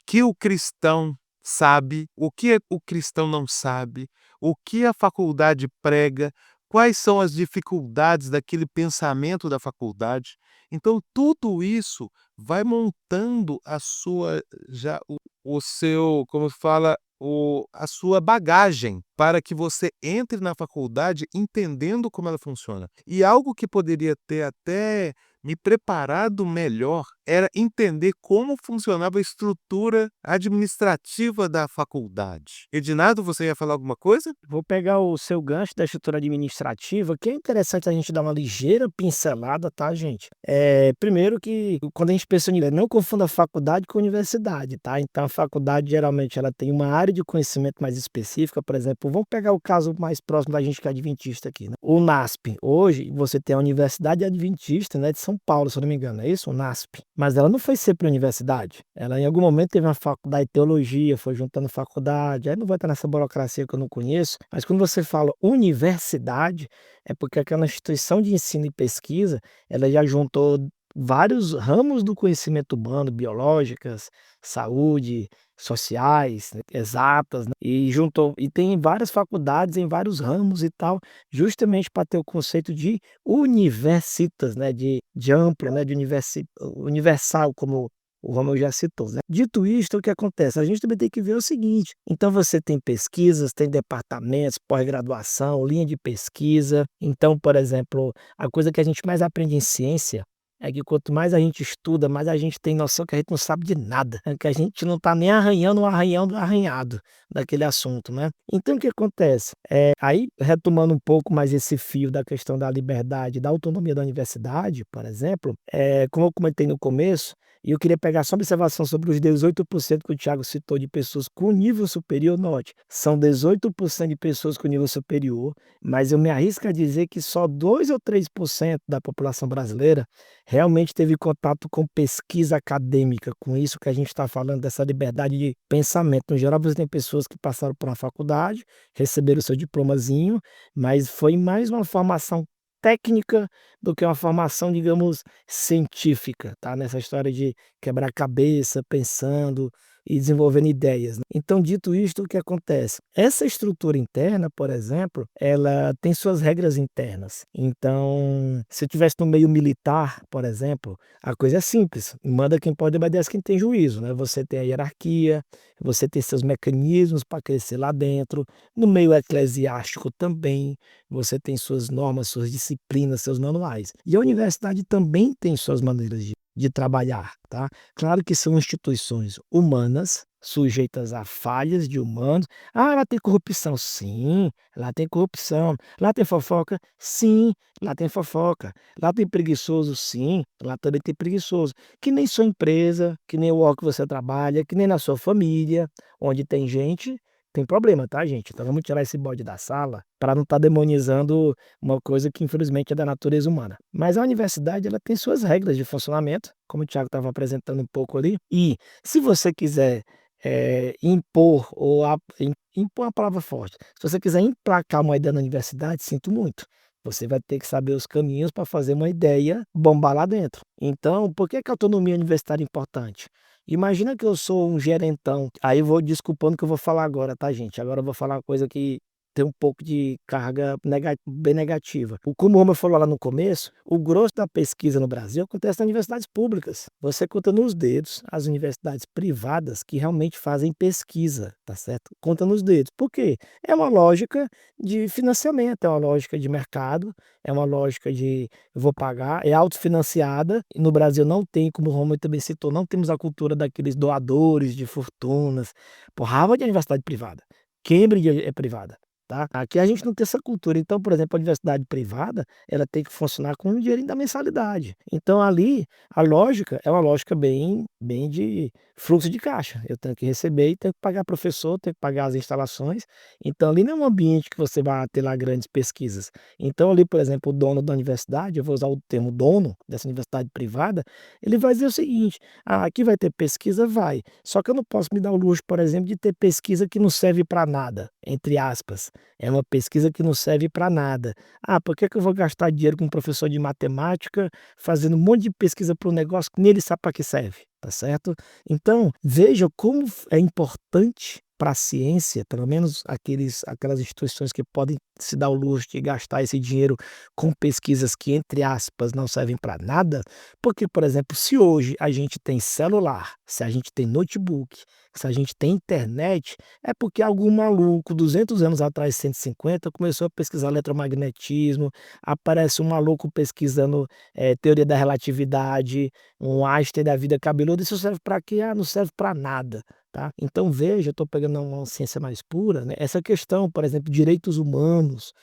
que o cristão sabe, o que o cristão não sabe, o que a faculdade prega, quais são as dificuldades daquele pensamento da faculdade. Então tudo isso vai montando a sua já o seu, como fala, a sua bagagem para que você entre na faculdade entendendo como ela funciona. E algo que poderia ter até me preparado melhor era entender como funcionava a estrutura administrativa da faculdade. Edinardo, você ia falar alguma coisa? Vou pegar o seu gancho da estrutura administrativa, que é interessante a gente dar uma ligeira pincelada, tá, gente? Primeiro que quando a gente pensa em não confunda faculdade com universidade, tá? Então a faculdade geralmente ela tem uma área de conhecimento mais específica, por exemplo, vamos pegar o caso mais próximo da gente que é adventista aqui, né? O NASP. Hoje você tem a Universidade Adventista, né, de São Paulo, se eu não me engano, é isso? O NASP. Mas ela não foi sempre universidade. Ela em algum momento teve uma faculdade de teologia, foi juntando faculdade, aí não vai estar nessa burocracia que eu não conheço, mas quando você fala universidade, é porque aquela instituição de ensino e pesquisa, ela já juntou vários ramos do conhecimento humano, biológicas, saúde, sociais, né, exatas, né, e juntou e tem várias faculdades em vários ramos e tal, justamente para ter o conceito de universitas, né, de amplo, né, de universal, como o Romeu já citou, né. Dito isto, o que acontece? A gente também tem que ver o seguinte, então você tem pesquisas, tem departamentos, pós-graduação, linha de pesquisa. Então, por exemplo, a coisa que a gente mais aprende em ciência é que quanto mais a gente estuda, mais a gente tem noção que a gente não sabe de nada, né, que a gente não está nem arranhando o arranhão do arranhado daquele assunto, né. Então o que acontece? Aí retomando um pouco mais esse fio da questão da liberdade, da autonomia da universidade, por exemplo, como eu comentei no começo, e eu queria pegar só uma observação sobre os 18% que o Thiago citou de pessoas com nível superior, note, são 18% de pessoas com nível superior, mas eu me arrisco a dizer que só 2 ou 3% da população brasileira realmente teve contato com pesquisa acadêmica, com isso que a gente está falando dessa liberdade de pensamento. No geral, você tem pessoas que passaram por uma faculdade, receberam o seu diplomazinho, mas foi mais uma formação técnica do que uma formação, digamos, científica, tá? Nessa história de quebrar cabeça, pensando e desenvolvendo ideias, né. Então, dito isto, o que acontece? Essa estrutura interna, por exemplo, ela tem suas regras internas. Então, se eu tivesse no meio militar, por exemplo, a coisa é simples, manda quem pode, obedece quem tem juízo, né. Você tem a hierarquia, você tem seus mecanismos para crescer lá dentro. No meio eclesiástico também, você tem suas normas, suas disciplinas, seus manuais. E a universidade também tem suas maneiras de trabalhar, tá? Claro que são instituições humanas, sujeitas a falhas de humanos. Ah, lá tem corrupção. Sim, lá tem corrupção. Lá tem fofoca. Sim, lá tem fofoca. Lá tem preguiçoso. Sim, lá também tem preguiçoso. Que nem sua empresa, que nem o órgão que você trabalha, que nem na sua família, onde tem gente, tem problema, tá, gente? Então vamos tirar esse bode da sala para não estar demonizando uma coisa que infelizmente é da natureza humana. Mas a universidade ela tem suas regras de funcionamento, como o Thiago estava apresentando um pouco ali, e se você quiser impor ou impor é uma palavra forte, se você quiser emplacar uma ideia na universidade, sinto muito. Você vai ter que saber os caminhos para fazer uma ideia bombar lá dentro. Então, por que que a autonomia universitária é importante? Imagina que eu sou um gerentão, aí vou desculpando o que eu vou falar agora, tá, gente? Agora eu vou falar uma coisa que tem um pouco de carga bem negativa. Como o Romer falou lá no começo, o grosso da pesquisa no Brasil acontece nas universidades públicas. Você conta nos dedos as universidades privadas que realmente fazem pesquisa, tá certo? Conta nos dedos. Por quê? É uma lógica de financiamento, é uma lógica de mercado, é uma lógica de eu vou pagar, é autofinanciada. E no Brasil não tem, como o Romulo também citou, não temos a cultura daqueles doadores de fortunas. Por Harvard é universidade privada, Cambridge é privada. Tá? Aqui a gente não tem essa cultura. Então, por exemplo, a universidade privada, ela tem que funcionar com o dinheirinho da mensalidade. Então, ali, a lógica é uma lógica bem de fluxo de caixa. Eu tenho que receber e tenho que pagar professor, tenho que pagar as instalações. Então, ali não é um ambiente que você vai ter lá grandes pesquisas. Então, ali, por exemplo, o dono da universidade, eu vou usar o termo dono dessa universidade privada, ele vai dizer o seguinte: aqui vai ter pesquisa? Vai. Só que eu não posso me dar o luxo, por exemplo, de ter pesquisa que não serve para nada, entre aspas. É uma pesquisa que não serve para nada. Por que eu vou gastar dinheiro com um professor de matemática fazendo um monte de pesquisa para um negócio que nem ele sabe para que serve, tá certo? Então, veja como é importante para a ciência, pelo menos aquelas instituições que podem se dar o luxo de gastar esse dinheiro com pesquisas que, entre aspas, não servem para nada, porque, por exemplo, se hoje a gente tem celular, se a gente tem notebook, se a gente tem internet, é porque algum maluco, 200 anos atrás, 150, começou a pesquisar eletromagnetismo, aparece um maluco pesquisando teoria da relatividade, um Einstein da vida cabeluda. Isso serve para quê? Não serve para nada. Tá? Então veja, eu estou pegando uma ciência mais pura, né? Essa questão, por exemplo, direitos humanos,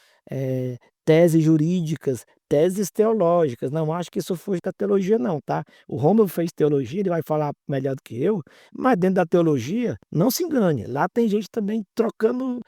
teses jurídicas, teses teológicas. Não acho que isso foge da teologia, não, tá? O Romulo fez teologia, ele vai falar melhor do que eu, mas dentro da teologia, não se engane, lá tem gente também trocando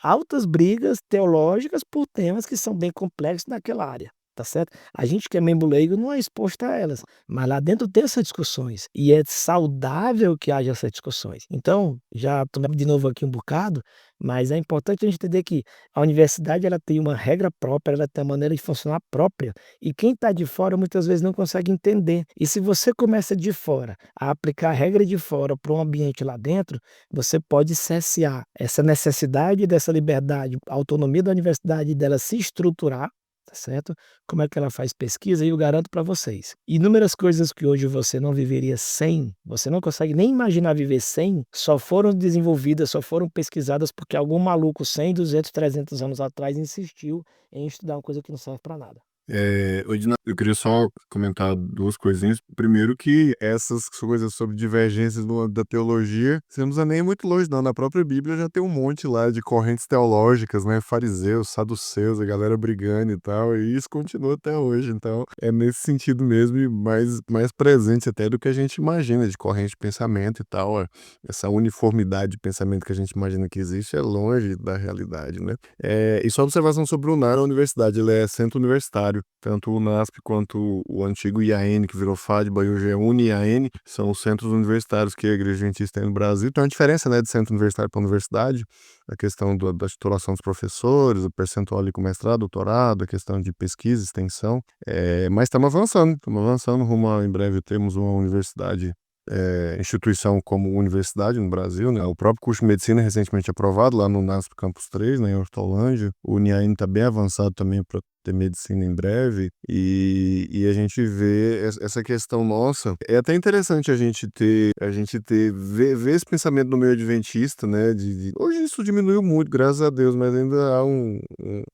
altas brigas teológicas por temas que são bem complexos naquela área. Tá certo? A gente que é membro leigo não é exposto a elas, mas lá dentro tem essas discussões e é saudável que haja essas discussões. Então, já tomei de novo aqui um bocado, mas é importante a gente entender que a universidade ela tem uma regra própria, ela tem uma maneira de funcionar própria e quem está de fora muitas vezes não consegue entender. E se você começa de fora a aplicar a regra de fora para um ambiente lá dentro, você pode cessear essa necessidade dessa liberdade, a autonomia da universidade dela se estruturar. Tá certo? Como é que ela faz pesquisa? E eu garanto para vocês, inúmeras coisas que hoje você não viveria sem, você não consegue nem imaginar viver sem, só foram desenvolvidas, só foram pesquisadas porque algum maluco 100, 200, 300 anos atrás insistiu em estudar uma coisa que não serve para nada. Edna, eu queria só comentar duas coisinhas. Primeiro que essas coisas sobre divergências da teologia, você não precisa nem ir muito longe, não. Na própria Bíblia já tem um monte lá de correntes teológicas, né? Fariseus, saduceus, a galera brigando e tal, e isso continua até hoje. Então, é nesse sentido mesmo e mais presente até do que a gente imagina, de corrente de pensamento e tal. Essa uniformidade de pensamento que a gente imagina que existe é longe da realidade, né? E só observação sobre o UNAR, a universidade, ele é centro universitário. Tanto o UNASP quanto o antigo IAN, que virou FADBA, hoje é UniAN, são os centros universitários que a Igreja Adventista tem no Brasil. Tem uma diferença, né, de centro universitário para universidade, a questão da titulação dos professores, o percentual ali com mestrado, doutorado, a questão de pesquisa, extensão. Mas estamos avançando rumo a, em breve, temos uma universidade instituição como universidade no Brasil, né? O próprio curso de medicina é recentemente aprovado lá no NASP Campus 3, né, em Hortolândia. O UniAN está bem avançado também para ter medicina em breve, e a gente vê essa questão nossa. É até interessante a gente ver esse pensamento no meio adventista, né? Hoje isso diminuiu muito, graças a Deus, mas ainda há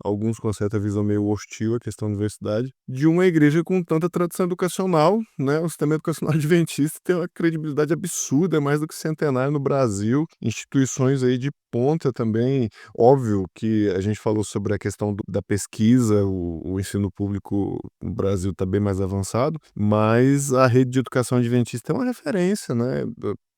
alguns conceitos, a visão meio hostil à questão da universidade, de uma igreja com tanta tradição educacional, né? O sistema educacional adventista tem uma credibilidade absurda, é mais do que centenário no Brasil, instituições aí de ponta também. Óbvio que a gente falou sobre a questão da pesquisa, o ensino público no Brasil está bem mais avançado, mas a rede de educação adventista é uma referência, né?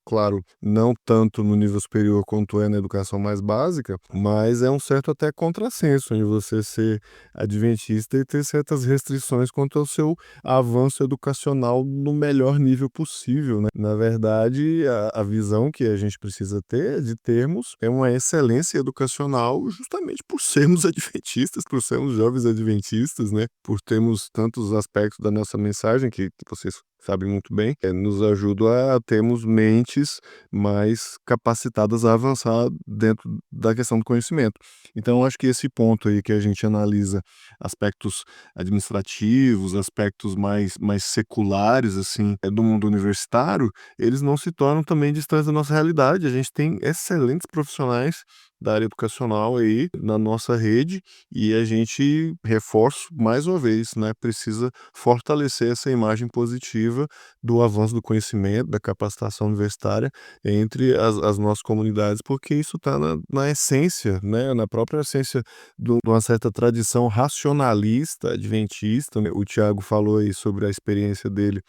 Claro, não tanto no nível superior quanto é na educação mais básica, mas é um certo até contrassenso em você ser adventista e ter certas restrições quanto ao seu avanço educacional no melhor nível possível, né? Na verdade, a visão que a gente precisa ter de termos é uma excelência educacional justamente por sermos adventistas, por sermos jovens adventistas, né? Por termos tantos aspectos da nossa mensagem que vocês sabe muito bem, nos ajuda a termos mentes mais capacitadas a avançar dentro da questão do conhecimento. Então, eu acho que esse ponto aí que a gente analisa aspectos administrativos, aspectos mais seculares, assim, do mundo universitário, eles não se tornam também distantes da nossa realidade. A gente tem excelentes profissionais da área educacional aí na nossa rede e a gente, reforço mais uma vez, né, precisa fortalecer essa imagem positiva do avanço do conhecimento, da capacitação universitária entre as nossas comunidades, porque isso está na essência, né, na própria essência de uma certa tradição racionalista, adventista, né. O Tiago falou aí sobre a experiência dele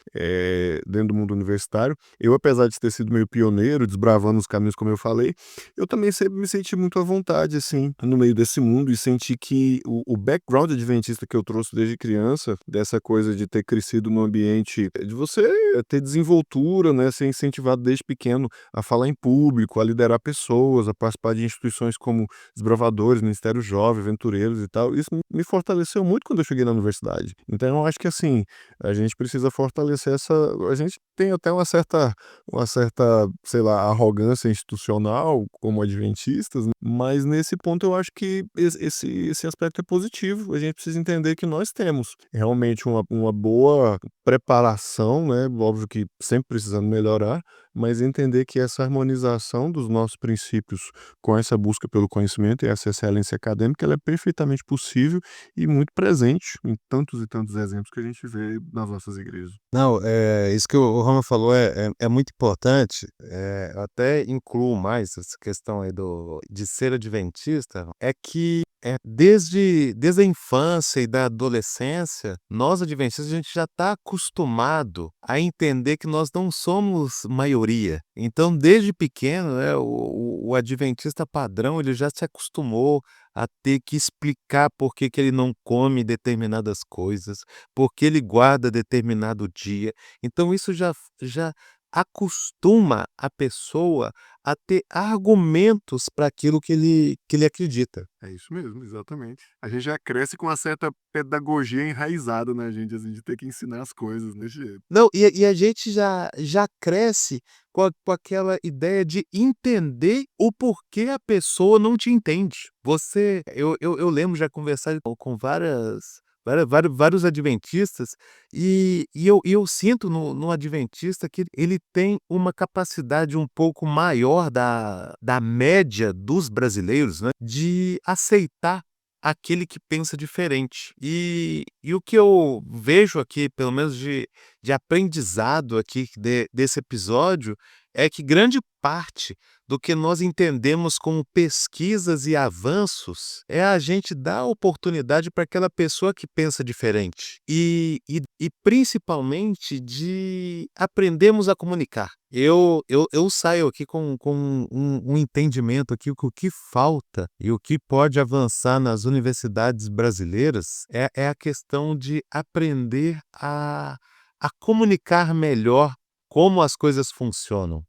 dentro do mundo universitário. Eu, apesar de ter sido meio pioneiro, desbravando os caminhos, como eu falei, eu também sempre me senti muito à vontade, assim, no meio desse mundo e senti que o background adventista que eu trouxe desde criança, dessa coisa de ter crescido num ambiente de você ter desenvoltura, né, ser incentivado desde pequeno a falar em público, a liderar pessoas, a participar de instituições como Desbravadores, Ministério Jovem, Aventureiros e tal, isso me fortaleceu muito quando eu cheguei na universidade. Então eu acho que, assim, a gente precisa fortalecer a gente tem até uma certa, sei lá, arrogância institucional como adventistas, né, mas nesse ponto eu acho que esse aspecto é positivo. A gente precisa entender que nós temos realmente uma boa preparação, né, óbvio que sempre precisando melhorar, mas entender que essa harmonização dos nossos princípios com essa busca pelo conhecimento e essa excelência acadêmica, ela é perfeitamente possível e muito presente em tantos e tantos exemplos que a gente vê nas nossas igrejas. Não, isso que o Roma falou é muito importante, eu até incluo mais essa questão aí de ser adventista, é que desde a infância e da adolescência, nós adventistas, a gente já está acostumado a entender que nós não somos maioria. Então, desde pequeno, né, o adventista padrão, ele já se acostumou a ter que explicar por que ele não come determinadas coisas, por que ele guarda determinado dia. Então isso já acostuma a pessoa a ter argumentos para aquilo que ele acredita. É isso mesmo, exatamente. A gente já cresce com uma certa pedagogia enraizada na gente, assim, de ter que ensinar as coisas desse jeito. Não, e a gente já cresce com aquela ideia de entender o porquê a pessoa não te entende. Eu lembro já conversar com vários adventistas, e eu sinto no adventista que ele tem uma capacidade um pouco maior da média dos brasileiros, né, de aceitar aquele que pensa diferente. E o que eu vejo aqui, pelo menos de aprendizado aqui desse episódio, é que grande parte do que nós entendemos como pesquisas e avanços é a gente dar oportunidade para aquela pessoa que pensa diferente. E principalmente de aprendermos a comunicar. Eu saio aqui com um entendimento aqui que o que falta e o que pode avançar nas universidades brasileiras é a questão de aprender a comunicar melhor como as coisas funcionam.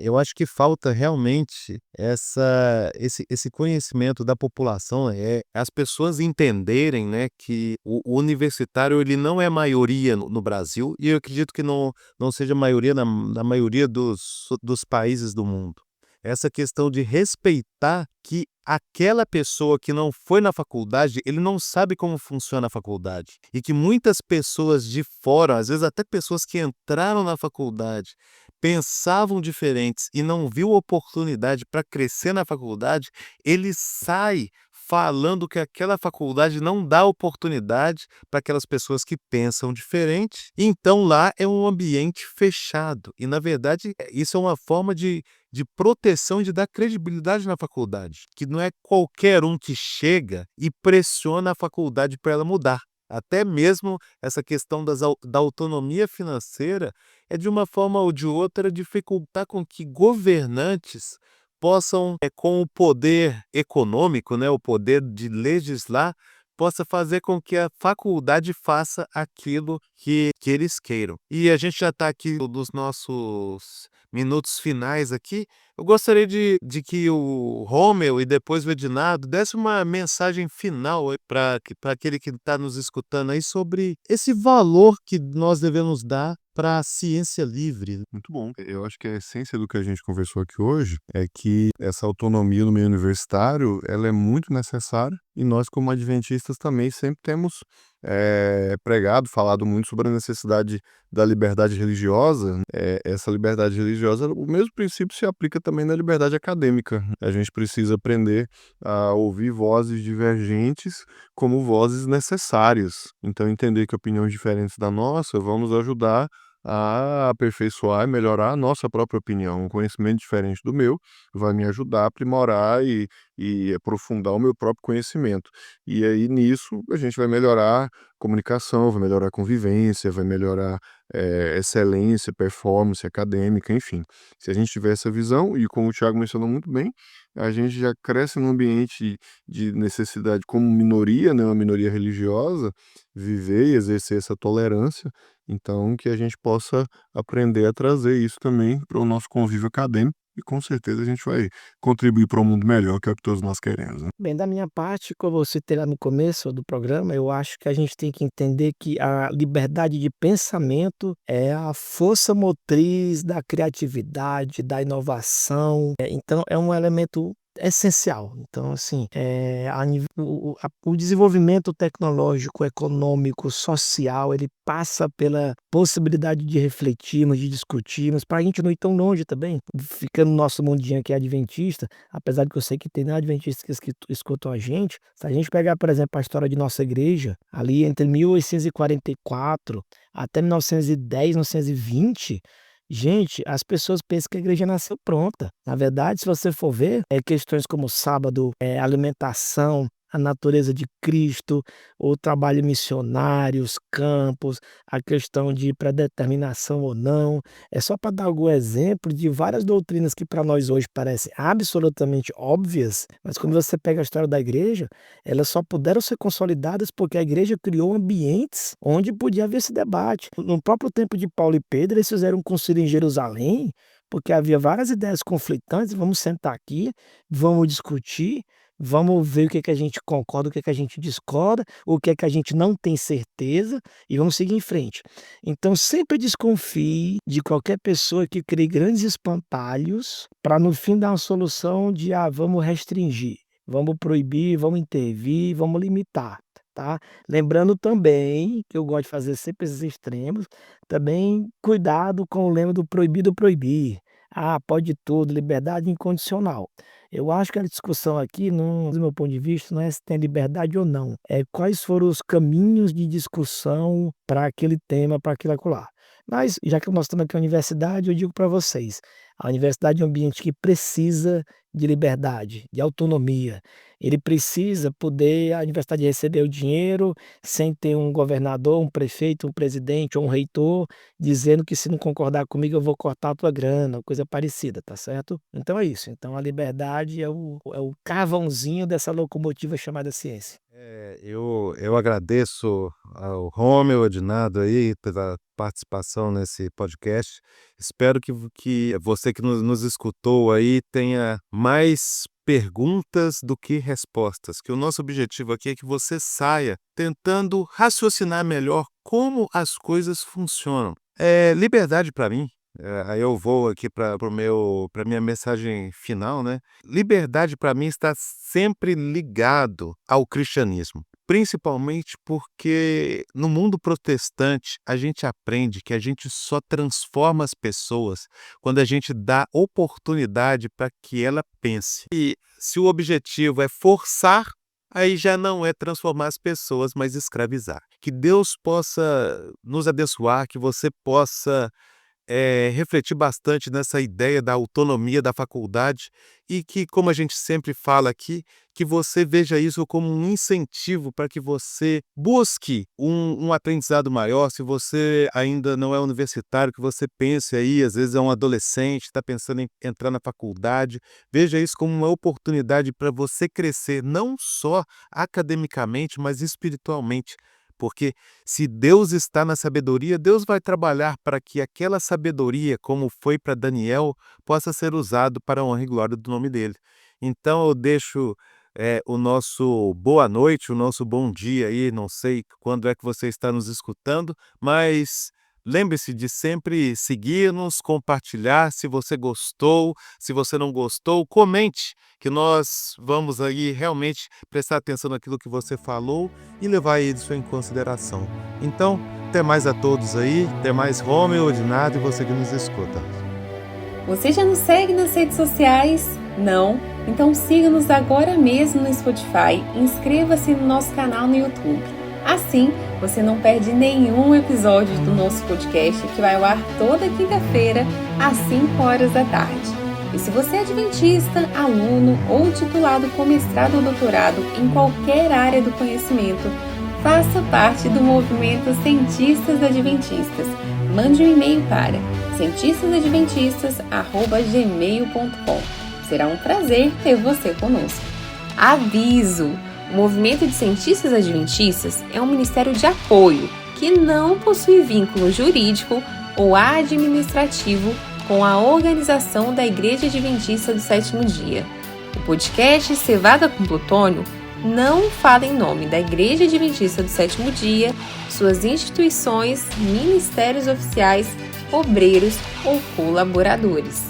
Eu acho que falta realmente esse conhecimento da população, as pessoas entenderem, né, que o universitário ele não é maioria no Brasil, e eu acredito que não seja maioria na maioria dos países do mundo. Essa questão de respeitar que aquela pessoa que não foi na faculdade, ele não sabe como funciona a faculdade. E que muitas pessoas de fora, às vezes até pessoas que entraram na faculdade, pensavam diferentes e não viu oportunidade para crescer na faculdade, ele sai falando que aquela faculdade não dá oportunidade para aquelas pessoas que pensam diferente. Então lá é um ambiente fechado. E, na verdade, isso é uma forma de proteção e de dar credibilidade na faculdade, que não é qualquer um que chega e pressiona a faculdade para ela mudar. Até mesmo essa questão da autonomia financeira é, de uma forma ou de outra, dificultar com que governantes possam, com o poder econômico, né, o poder de legislar, possa fazer com que a faculdade faça aquilo que eles queiram. E a gente já está aqui nos nossos minutos finais aqui. Eu gostaria de que o Rômeu e depois o Edinardo desse uma mensagem final para aquele que está nos escutando aí sobre esse valor que nós devemos dar para a ciência livre. Muito bom. Eu acho que a essência do que a gente conversou aqui hoje é que essa autonomia no meio universitário, ela é muito necessária e nós, como adventistas, também sempre temos pregado, falado muito sobre a necessidade da liberdade religiosa. Essa liberdade religiosa, o mesmo princípio se aplica também na liberdade acadêmica. A gente precisa aprender a ouvir vozes divergentes como vozes necessárias. Então, entender que opiniões diferentes da nossa vão nos ajudar a aperfeiçoar e melhorar a nossa própria opinião. Um conhecimento diferente do meu vai me ajudar a aprimorar e aprofundar o meu próprio conhecimento. E aí, nisso, a gente vai melhorar a comunicação, vai melhorar a convivência, vai melhorar excelência, performance acadêmica, enfim. Se a gente tiver essa visão, e como o Thiago mencionou muito bem, a gente já cresce num ambiente de necessidade como minoria, né, uma minoria religiosa, viver e exercer essa tolerância. Então, que a gente possa aprender a trazer isso também para o nosso convívio acadêmico e com certeza a gente vai contribuir para um mundo melhor, que é o que todos nós queremos, né? Bem, da minha parte, como eu citei lá no começo do programa, eu acho que a gente tem que entender que a liberdade de pensamento é a força motriz da criatividade, da inovação. Então, é um elemento essencial. Então, assim, o desenvolvimento tecnológico, econômico, social, ele passa pela possibilidade de refletirmos, de discutirmos, para a gente não ir tão longe também, ficando no nosso mundinho que é adventista, apesar de que eu sei que tem adventistas que escutam a gente. Se a gente pegar, por exemplo, a história de nossa igreja, ali entre 1844 até 1910, 1920, gente, as pessoas pensam que a igreja nasceu pronta. Na verdade, se você for ver, questões como sábado, alimentação, a natureza de Cristo, o trabalho missionário, os campos, a questão de predeterminação ou não. É só para dar algum exemplo de várias doutrinas que para nós hoje parecem absolutamente óbvias, mas quando você pega a história da igreja, elas só puderam ser consolidadas porque a igreja criou ambientes onde podia haver esse debate. No próprio tempo de Paulo e Pedro, eles fizeram um concílio em Jerusalém, porque havia várias ideias conflitantes. Vamos sentar aqui, vamos discutir, vamos ver o que que a gente concorda, o que que a gente discorda, o que é que a gente não tem certeza e vamos seguir em frente. Então, sempre desconfie de qualquer pessoa que crie grandes espantalhos para no fim dar uma solução de vamos restringir, vamos proibir, vamos intervir, vamos limitar, tá? Lembrando também que eu gosto de fazer sempre esses extremos, também cuidado com o lema do proibido proibir. Pode tudo, liberdade incondicional. Eu acho que a discussão aqui, do meu ponto de vista, não é se tem liberdade ou não, é quais foram os caminhos de discussão para aquele tema, para aquilo acolá. Mas, já que nós estamos aqui na universidade, eu digo para vocês, a universidade é um ambiente que precisa de liberdade, de autonomia. Ele precisa poder, a universidade receber o dinheiro sem ter um governador, um prefeito, um presidente ou um reitor dizendo que se não concordar comigo eu vou cortar a tua grana, coisa parecida, tá certo? Então é isso. Então a liberdade é o carvãozinho dessa locomotiva chamada ciência. Eu agradeço ao Rômulo Edinado aí pela participação nesse podcast. Espero que você que nos escutou aí tenha mais perguntas do que respostas, que o nosso objetivo aqui é que você saia tentando raciocinar melhor como as coisas funcionam. Liberdade para mim, aí eu vou aqui para minha mensagem final, né? Liberdade para mim está sempre ligado ao cristianismo, principalmente porque no mundo protestante a gente aprende que a gente só transforma as pessoas quando a gente dá oportunidade para que ela pense. E se o objetivo é forçar, aí já não é transformar as pessoas, mas escravizar. Que Deus possa nos abençoar, que você possa refletir bastante nessa ideia da autonomia da faculdade e que, como a gente sempre fala aqui, que você veja isso como um incentivo para que você busque um aprendizado maior. Se você ainda não é universitário, que você pense aí, às vezes é um adolescente, está pensando em entrar na faculdade, veja isso como uma oportunidade para você crescer, não só academicamente, mas espiritualmente. Porque se Deus está na sabedoria, Deus vai trabalhar para que aquela sabedoria, como foi para Daniel, possa ser usado para a honra e glória do nome dele. Então eu deixo o nosso boa noite, o nosso bom dia aí, não sei quando é que você está nos escutando, mas Lembre-se de sempre seguir-nos, compartilhar se você gostou, se você não gostou, comente, que nós vamos aí realmente prestar atenção naquilo que você falou e levar isso em consideração. Então, até mais a todos aí, até mais Rômeu, Edinardo e você que nos escuta. Você já nos segue nas redes sociais? Não? Então siga-nos agora mesmo no Spotify e inscreva-se no nosso canal no YouTube. Assim, você não perde nenhum episódio do nosso podcast que vai ao ar toda quinta-feira, às 5 horas da tarde. E se você é adventista, aluno ou titulado com mestrado ou doutorado em qualquer área do conhecimento, faça parte do movimento Cientistas Adventistas. Mande um e-mail para cientistasadventistas@gmail.com. Será um prazer ter você conosco. Aviso! O Movimento de Cientistas Adventistas é um ministério de apoio que não possui vínculo jurídico ou administrativo com a organização da Igreja Adventista do Sétimo Dia. O podcast Cevada com Plutônio não fala em nome da Igreja Adventista do Sétimo Dia, suas instituições, ministérios oficiais, obreiros ou colaboradores.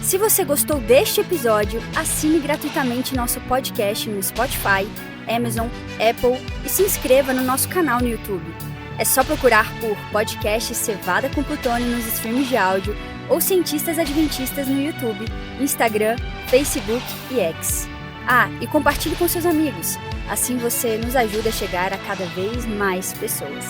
Se você gostou deste episódio, assine gratuitamente nosso podcast no Spotify, Amazon, Apple e se inscreva no nosso canal no YouTube. É só procurar por podcast Cevada com Plutônio nos streams de áudio ou Cientistas Adventistas no YouTube, Instagram, Facebook e X. E compartilhe com seus amigos. Assim você nos ajuda a chegar a cada vez mais pessoas.